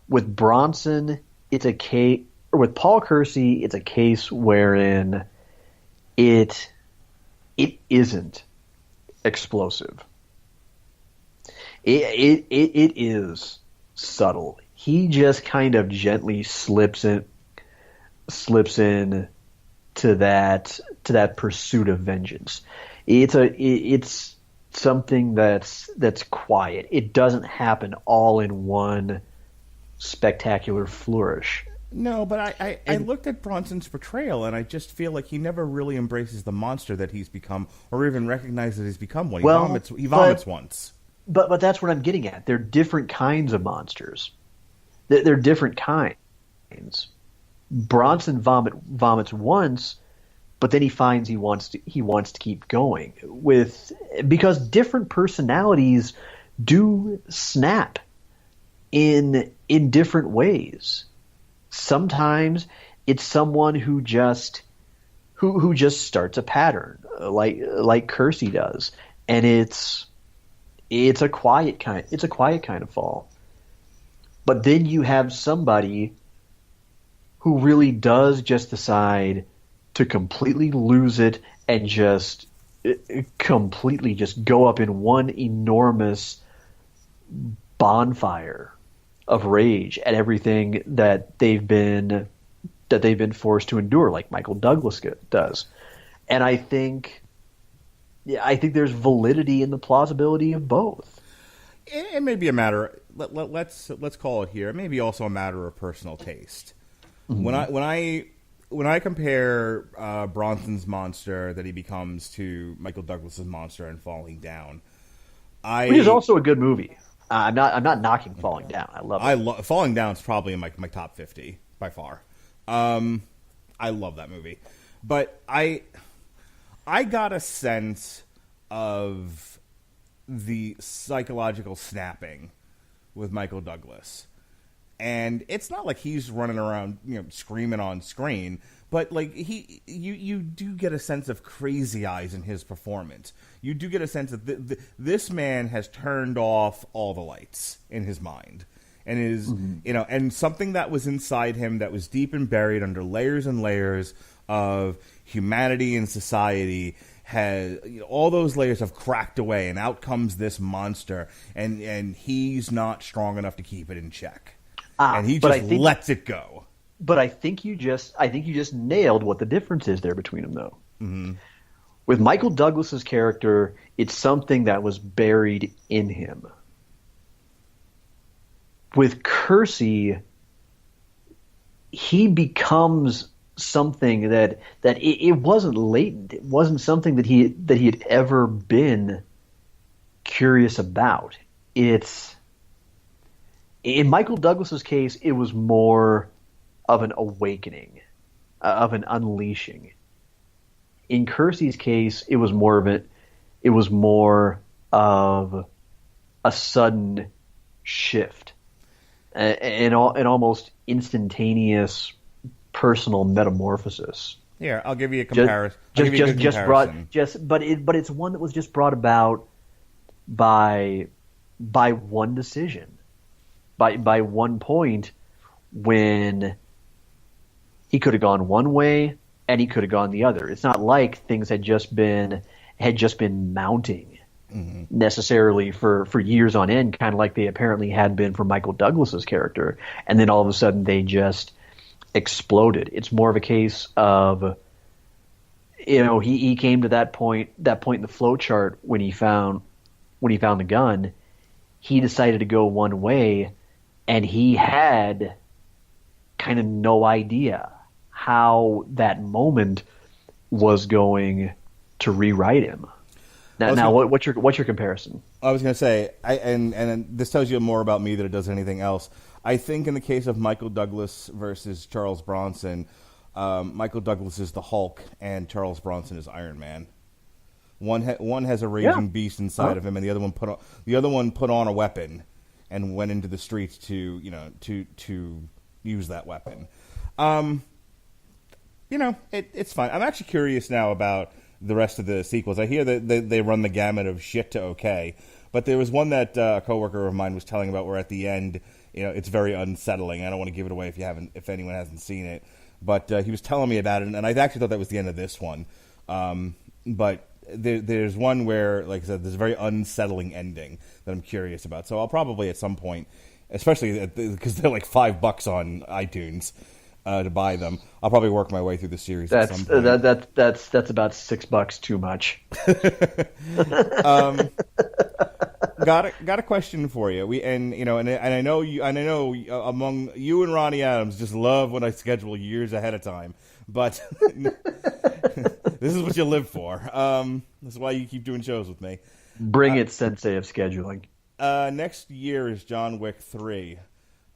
With Bronson, it's a case, or with Paul Kersey, it's a case wherein it isn't explosive. It is subtle. He just kind of gently slips in to that pursuit of vengeance. It's something that's quiet. It doesn't happen all in one spectacular flourish. No, but I looked at Bronson's portrayal, and I just feel like he never really embraces the monster that he's become, or even recognizes he's become one. He vomits once. But that's what I'm getting at. They're different kinds of monsters. They're different kinds. Bronson vomits once, but then he finds he wants to keep going because different personalities do snap in different ways. Sometimes it's someone who just starts a pattern like Kersey does, and it's a quiet kind of fall. But then you have somebody who really does just decide to completely lose it and just completely just go up in one enormous bonfire of rage at everything that they've been forced to endure, like Michael Douglas does. And I think there's validity in the plausibility of both. It may be a matter. Let's call it here. It may be also a matter of personal taste. Mm-hmm. When I compare Bronson's monster that he becomes to Michael Douglas's monster in Falling Down, which is also a good movie. I'm not knocking Falling Down. I love it. Falling Down is probably in my top 50 by far. I love that movie, but I got a sense of the psychological snapping with Michael Douglas. And it's not like he's running around, screaming on screen, but like you do get a sense of crazy eyes in his performance. You do get a sense that this man has turned off all the lights in his mind, and is and something that was inside him that was deep and buried under layers and layers of humanity and society has all those layers have cracked away, and out comes this monster, and he's not strong enough to keep it in check. And he just lets it go. But I think you just nailed what the difference is there between them, though. Mm-hmm. With Michael Douglas's character, it's something that was buried in him. With Kersey, he becomes something that it wasn't latent. It wasn't something that he had ever been curious about. In Michael Douglas's case, it was more of an awakening, of an unleashing. In Kersey's case, it was more of a sudden shift, an almost instantaneous personal metamorphosis. Here, I'll give you a comparison. But it's one that was just brought about by one decision, by one point when he could have gone one way and he could have gone the other. It's not like things had just been mounting necessarily for years on end, kind of like they apparently had been for Michael Douglas's character, and then all of a sudden they just exploded. It's more of a case of, he came to that point in the flowchart when he found the gun. He decided to go one way, and he had kind of no idea how that moment was going to rewrite him. What's your comparison? I was going to say, and this tells you more about me than it does anything else. I think in the case of Michael Douglas versus Charles Bronson, Michael Douglas is the Hulk and Charles Bronson is Iron Man. One has a raging beast inside of him, and the other one put on a weapon and went into the streets to use that weapon. It's fine. I'm actually curious now about the rest of the sequels. I hear that they run the gamut of shit to okay, but there was one that a coworker of mine was telling about where at the end, it's very unsettling. I don't want to give it away if anyone hasn't seen it, but he was telling me about it, and I actually thought that was the end of this one. But there's one where, like I said, there's a very unsettling ending that I'm curious about. So I'll probably at some point, especially because they're like $5 on iTunes. To buy them, I'll probably work my way through the series. At some point. That's about $6 too much. Got a question for you. I know among you and Ronnie Adams just love when I schedule years ahead of time, but this is what you live for. That's why you keep doing shows with me. Bring it, Sensei of scheduling. Next year is John Wick 3.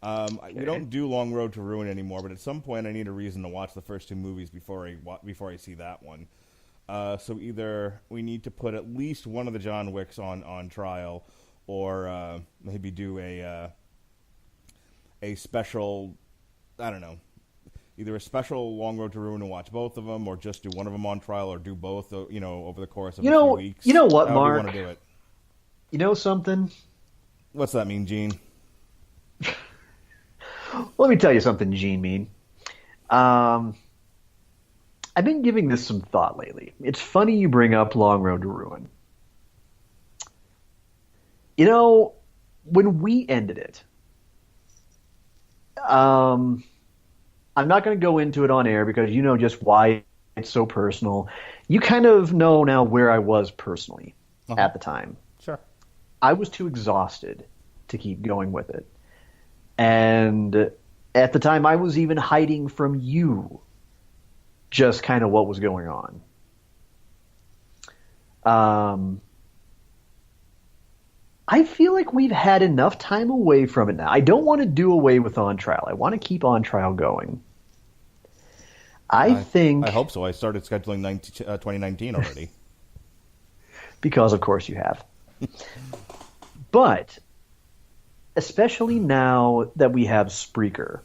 Okay. We don't do Long Road to Ruin anymore, but at some point I need a reason to watch the first two movies before I see that one. So either we need to put at least one of the John Wicks on trial, or maybe do a special, I don't know, either a special Long Road to Ruin and watch both of them, or just do one of them on trial, or do both, over the course of a few weeks. You know what, However Mark? you want to do it. You know something? What's that mean, Gene? Let me tell you something, Gene Mean. I've been giving this some thought lately. It's funny you bring up Long Road to Ruin. When we ended it, I'm not going to go into it on air because you know just why it's so personal. You kind of know now where I was personally at the time. Sure. I was too exhausted to keep going with it. And at the time, I was even hiding from you just kind of what was going on. I feel like we've had enough time away from it now. I don't want to do away with On Trial. I want to keep On Trial going. I hope so. I started scheduling 2019 already. Because, of course, you have. But especially now that we have Spreaker,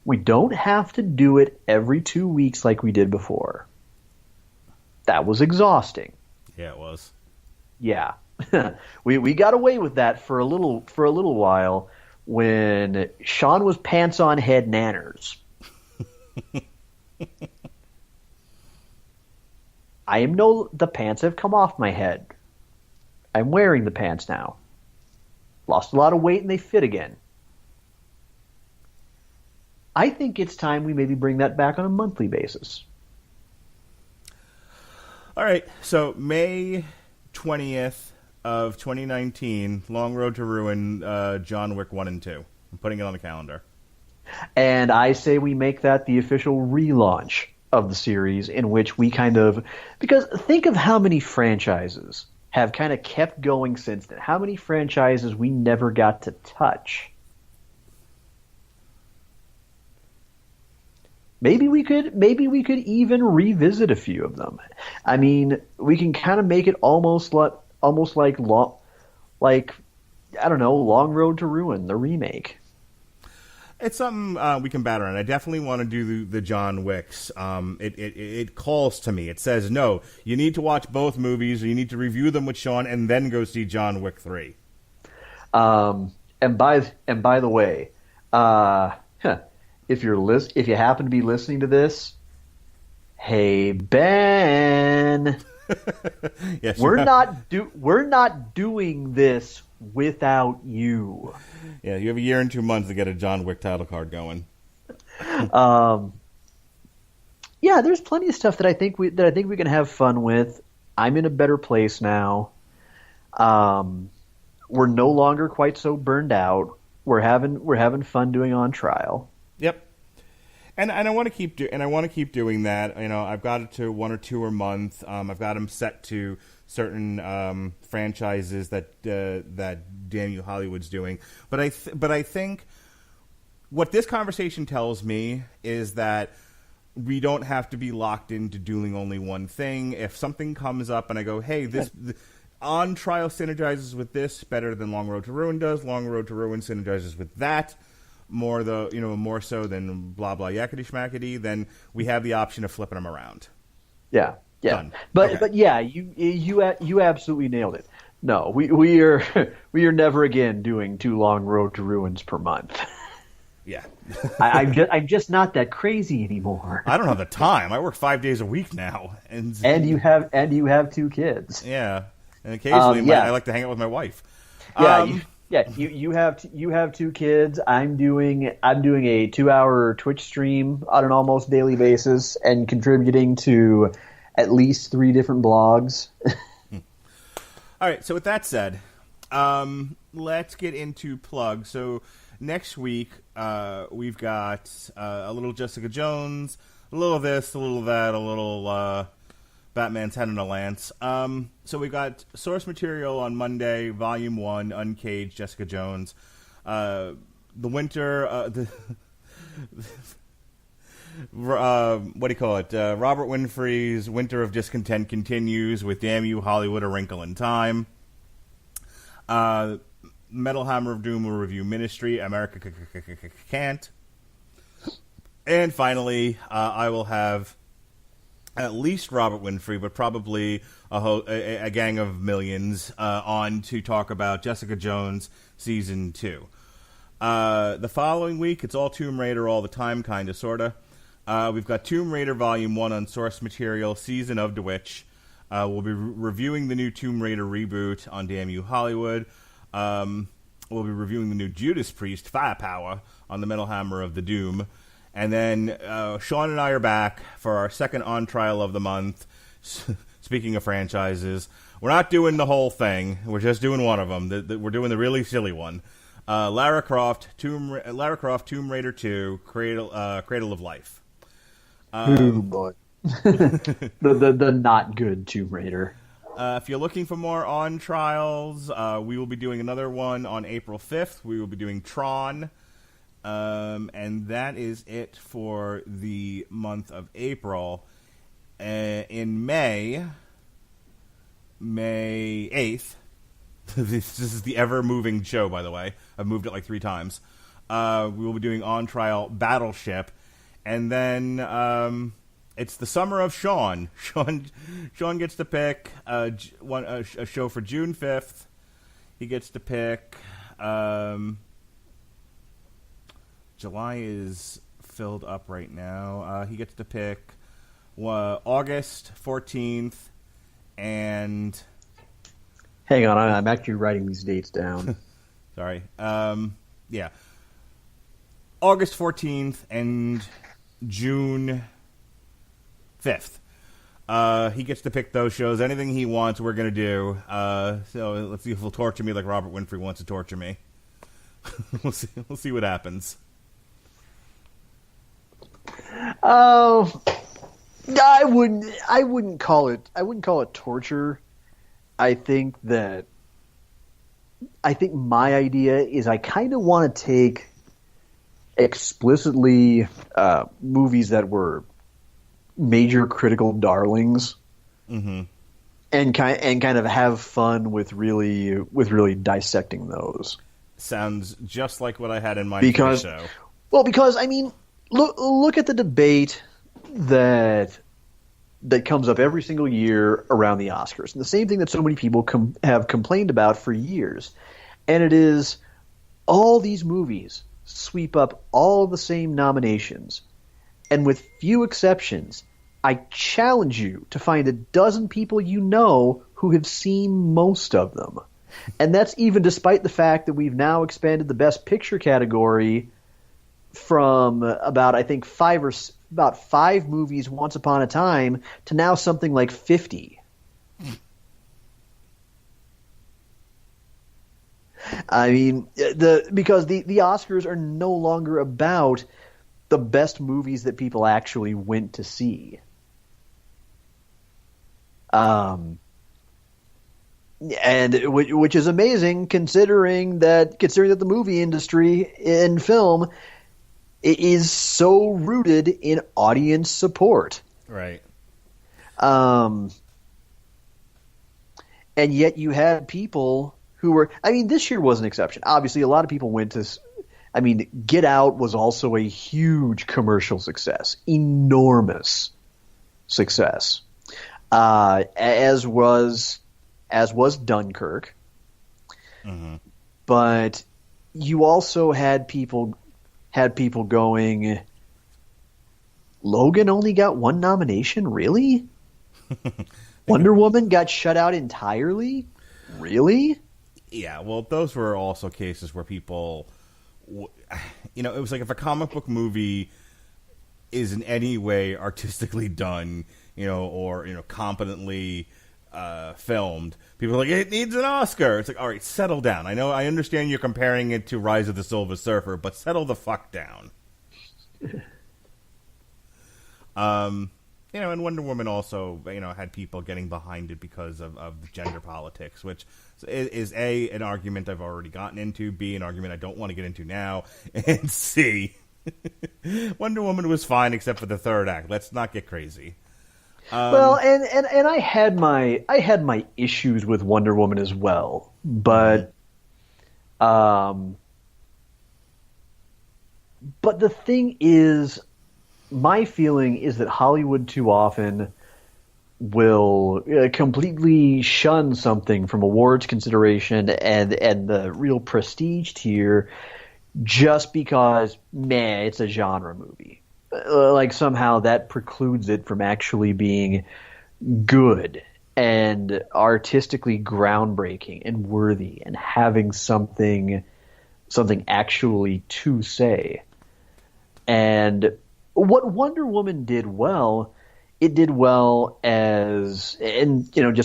we don't have to do it every 2 weeks like we did before. That was exhausting. Yeah, it was. Yeah. we got away with that for a little while when Sean was pants on head nanners. The pants have come off my head. I'm wearing the pants now. Lost a lot of weight and they fit again. I think it's time we maybe bring that back on a monthly basis. All right, so May 20th of 2019, Long Road to Ruin, John Wick 1 and 2. I'm putting it on the calendar. And I say we make that the official relaunch of the series, in which we because think of how many franchises have kind of kept going since then. How many franchises we never got to touch. maybe we could even revisit a few of them. I mean, we can kind of make it almost like I don't know, Long Road to Ruin, the remake. It's something we can batter on. I definitely want to do the John Wicks. It calls to me. It says, no, you need to watch both movies, or you need to review them with Sean, and then go see John Wick 3. And by the way, if you happen to be listening to this, hey Ben, yes, we're not doing this without you. Yeah, you have a year and 2 months to get a John Wick title card going. Yeah, there's plenty of stuff that I think we can have fun with. I'm in a better place now. We're no longer quite so burned out. We're having fun doing On Trial. Yep. And I want to keep doing that. You know, I've got it to 1 or 2 a month. I've got them set to certain franchises that Damn You Hollywood's doing. But I think what this conversation tells me is that we don't have to be locked into doing only one thing. If something comes up and I go, hey, this On Trial synergizes with this better than Long Road to Ruin does. Long Road to Ruin synergizes with that more so than blah blah yakety schmackety, then we have the option of flipping them around. Yeah. Done. But yeah, you absolutely nailed it. No, we are never again doing 2 Long Road to Ruins per month. Yeah. I'm just not that crazy anymore. I don't have the time. I work 5 days a week now, and you have 2 kids. Yeah, and occasionally I like to hang out with my wife. You have 2 kids. I'm doing a 2-hour Twitch stream on an almost daily basis and contributing to at least 3 different blogs. All right. So with that said, let's get into plugs. So next week we've got a little Jessica Jones, a little of this, a little of that, a little Batman's Head in a Lance. So we got source material on Monday, Volume 1, Uncaged, Jessica Jones. The winter, what do you call it? Robert Winfrey's Winter of Discontent continues with Damn You Hollywood, A Wrinkle in Time. Metal Hammer of Doom will review Ministry, America Can't. And finally, I will have at least Robert Winfrey, but probably a gang of millions on to talk about Jessica Jones Season 2. The following week, it's all Tomb Raider all the time, kind of, sort of. We've got Tomb Raider Volume 1 on source material, Season of the Witch. We'll be reviewing the new Tomb Raider reboot on Damn You Hollywood. We'll be reviewing the new Judas Priest, Firepower, on the Metal Hammer of the Doom. And then Sean and I are back for our second On Trial of the month. Speaking of franchises, we're not doing the whole thing. We're just doing one of them. We're doing the really silly one. Lara Croft, Tomb Raider 2, Cradle of Life. Oh boy, the not good Tomb Raider. If you're looking for more On Trials, we will be doing another one on April 5th. We will be doing Tron. And that is it for the month of April. In May 8th, this is the ever-moving show, by the way. I've moved it like 3 times. We will be doing On Trial Battleship. And then it's the summer of Sean. Sean gets to pick a show for June 5th. He gets to pick... July is filled up right now. He gets to pick August 14th and... Hang on, I'm actually writing these dates down. Sorry. Yeah. August 14th and June 5th. He gets to pick those shows. Anything he wants, we're going to do. So let's see if he'll torture me like Robert Winfrey wants to torture me. We'll see what happens. Oh, I wouldn't call it torture. I think my idea is I kind of want to take explicitly movies that were major critical darlings, Mm-hmm. and kind of have fun with really dissecting those. Sounds just like what I had in mind for the show. Well, because I mean, look at the debate that comes up every single year around the Oscars, and the same thing that so many people have complained about for years, and it is all these movies sweep up all the same nominations, and with few exceptions, I challenge you to find a dozen people you know who have seen most of them. And that's even despite the fact that we've now expanded the Best Picture category from about five movies once upon a time to now something like 50. I mean, because the Oscars are no longer about the best movies that people actually went to see. And which is amazing considering that the movie industry in film is so rooted in audience support. Right. And yet you had people who were, I mean, this year was an exception. Obviously, a lot of people went to, I mean, Get Out was also a huge commercial success, enormous success, as was Dunkirk. Mm-hmm. But you also had people going, Logan only got one nomination? Really? Wonder Woman got shut out entirely? Really? Yeah, well, those were also cases where people, it was like if a comic book movie is in any way artistically done, or competently filmed, people are like, it needs an Oscar. It's like, all right, settle down. I understand you're comparing it to Rise of the Silver Surfer, but settle the fuck down. And Wonder Woman also, had people getting behind it because of gender politics, which is A, an argument I've already gotten into, B, an argument I don't want to get into now, and C, Wonder Woman was fine except for the third act. Let's not get crazy. Well, and I had my issues with Wonder Woman as well, but the thing is, my feeling is that Hollywood too often will completely shun something from awards consideration and the real prestige tier just because, it's a genre movie. Like somehow that precludes it from actually being good and artistically groundbreaking and worthy and having something actually to say. And what Wonder Woman did well, it did well just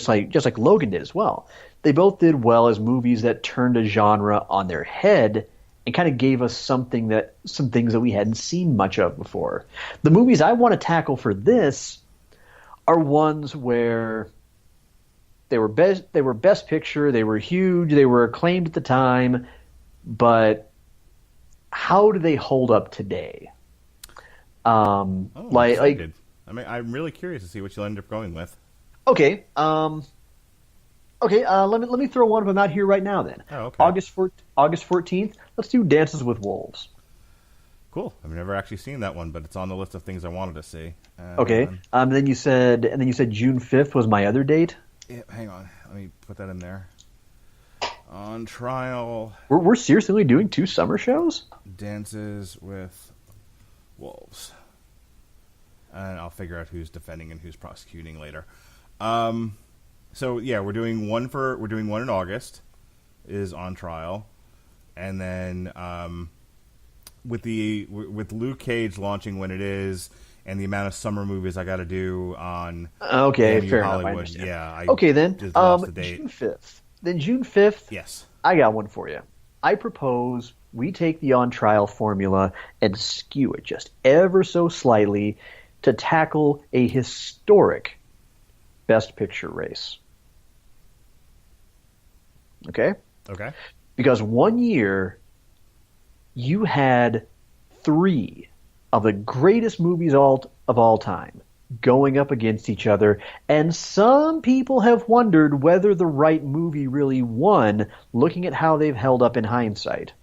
like Logan did as well. They both did well as movies that turned a genre on their head and kind of gave us some things that we hadn't seen much of before. The movies I want to tackle for this are ones where they were best picture, they were huge, they were acclaimed at the time, but how do they hold up today? I'm really curious to see what you'll end up going with. Okay. Let me throw one of them out here right now then. Oh, okay. August 14th, let's do Dances with Wolves. Cool. I've never actually seen that one, but it's on the list of things I wanted to see. Okay. Then you said June 5th was my other date. Yeah, hang on. Let me put that in there. On Trial. We're seriously doing 2 summer shows? Dances with Wolves. And I'll figure out who's defending and who's prosecuting later. So yeah, we're doing one in August, is On Trial, and then with Luke Cage launching when it is, and the amount of summer movies I got to do on fair Hollywood. enough. I then just lost the date. June 5th. Then June 5th. Yes, I got one for you. I propose we take the On Trial formula and skew it just ever so slightly to tackle a historic Best Picture race. Okay? Okay. Because one year you had three of the greatest movies of all time going up against each other, and some people have wondered whether the right movie really won, looking at how they've held up in hindsight.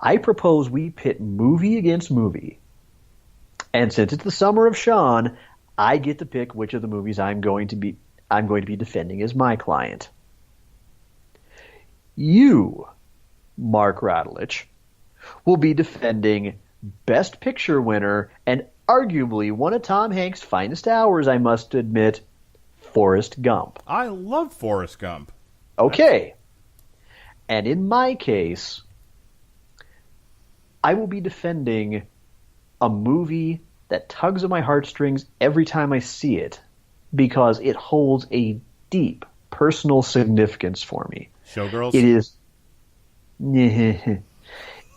I propose we pit movie against movie, and since it's the summer of Sean, I get to pick which of the movies I'm going to be defending as my client. You, Mark Radulich, will be defending Best Picture winner and arguably one of Tom Hanks' finest hours, I must admit, Forrest Gump. I love Forrest Gump. Okay. And in my case, I will be defending a movie that tugs at my heartstrings every time I see it because it holds a deep personal significance for me. Showgirls?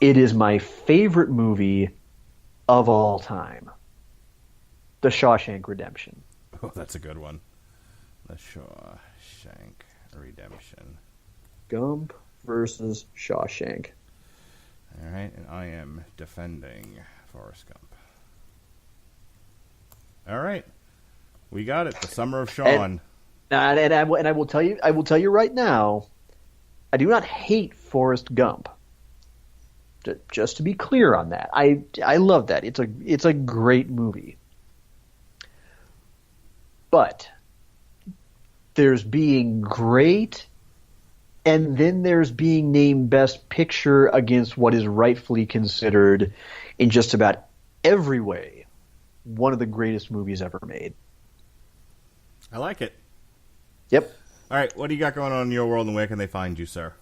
It is my favorite movie of all time. The Shawshank Redemption. Oh, that's a good one. The Shawshank Redemption. Gump versus Shawshank. All right, and I am defending Forrest Gump. All right, we got it. The Summer of Sean. And I will tell you right now, I do not hate Forrest Gump. Just to be clear on that, I love that. It's a great movie. But there's being great, and then there's being named Best Picture against what is rightfully considered, in just about every way, one of the greatest movies ever made. I like it. Yep. All right, what do you got going on in your world, and where can they find you, sir?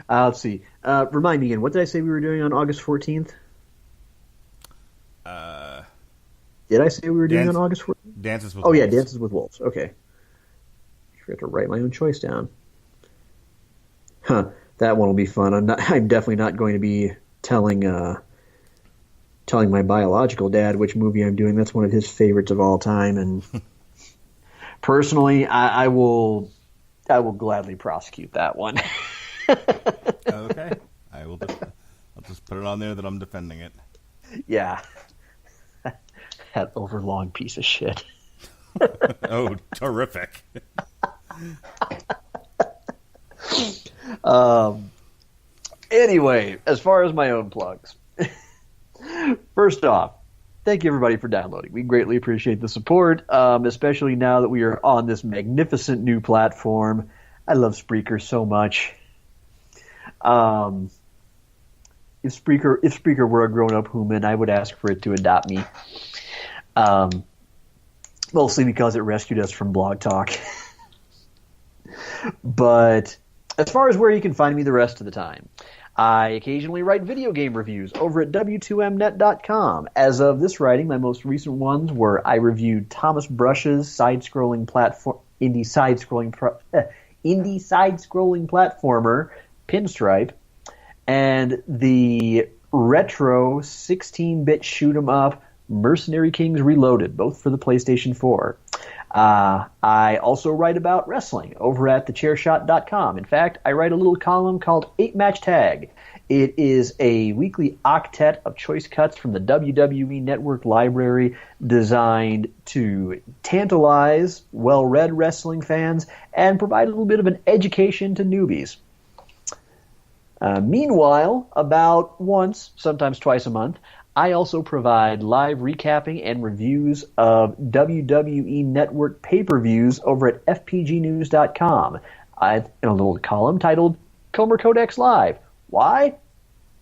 Let's see. Remind me again, what did I say we were doing on August 14th? Did I say we were doing on August 14th? Dances with Wolves. Oh, yeah, Dances with Wolves. Okay. I forgot to write my own choice down. Huh. That one will be fun. I'm definitely not going to be telling my biological dad which movie I'm doing. That's one of his favorites of all time, and personally, I will gladly prosecute that one. Okay. I'll just put it on there that I'm defending it. Yeah. That overlong piece of shit. Oh, terrific. Anyway, as far as my own plugs. First off, thank you everybody for downloading. We greatly appreciate the support, especially now that we are on this magnificent new platform. I love Spreaker so much. If Spreaker were a grown-up human, I would ask for it to adopt me. Mostly because it rescued us from Blog Talk. But as far as where you can find me the rest of the time, I occasionally write video game reviews over at w2mnet.com. As of this writing, my most recent ones were I reviewed Thomas Brush's indie side-scrolling platformer Pinstripe, and the retro 16-bit shoot-'em-up Mercenary Kings Reloaded, both for the PlayStation 4. I also write about wrestling over at thechairshot.com. In fact, I write a little column called 8-Match Tag. It is a weekly octet of choice cuts from the WWE Network library designed to tantalize well-read wrestling fans and provide a little bit of an education to newbies. Meanwhile, about once, sometimes twice a month, I also provide live recapping and reviews of WWE Network pay-per-views over at fpgnews.com in a little column titled Comer Codex Live. Why?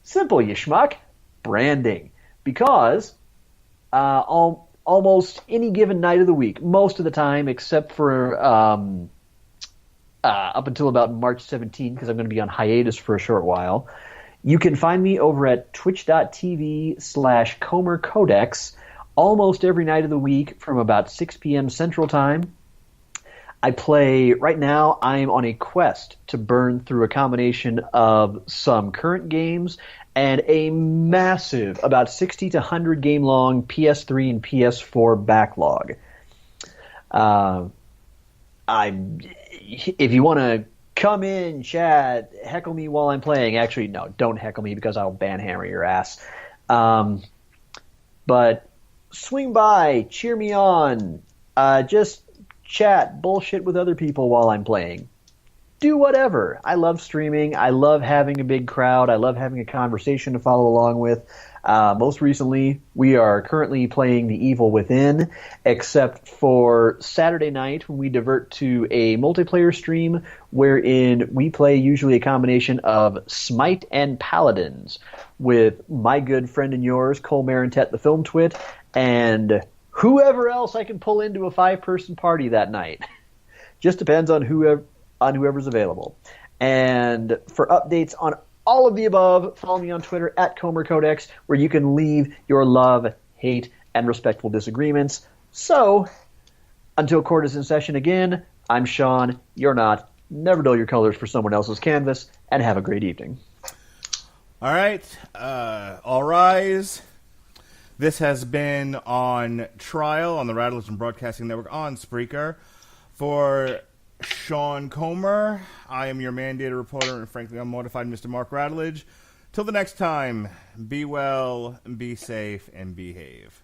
Simple, you schmuck. Branding. Because almost any given night of the week, most of the time except for up until about March 17th, because I'm going to be on hiatus for a short while, you can find me over at twitch.tv/Comer Codex almost every night of the week from about 6 p.m. Central Time. Right now, I'm on a quest to burn through a combination of some current games and a massive, about 60 to 100 game long PS3 and PS4 backlog. If you want to come in, chat, heckle me while I'm playing. Actually, no, don't heckle me because I'll banhammer your ass. But swing by, cheer me on, just chat, bullshit with other people while I'm playing. Do whatever. I love streaming. I love having a big crowd. I love having a conversation to follow along with. Most recently, we are currently playing The Evil Within, except for Saturday night when we divert to a multiplayer stream wherein we play usually a combination of Smite and Paladins with my good friend and yours, Cole Marintet the Film Twit, and whoever else I can pull into a 5-person party that night. Just depends on whoever's available. And for updates on all of the above, follow me on Twitter at ComerCodex, where you can leave your love, hate, and respectful disagreements. So, until court is in session again, I'm Sean, you're not. Never dull your colors for someone else's canvas, and have a great evening. All right, all rise. This has been On Trial on the Rattleton Broadcasting Network on Spreaker. For Sean Comer, I am your mandated reporter and frankly unmodified Mr. Mark Rattledge. Till the next time, be well, be safe, and behave.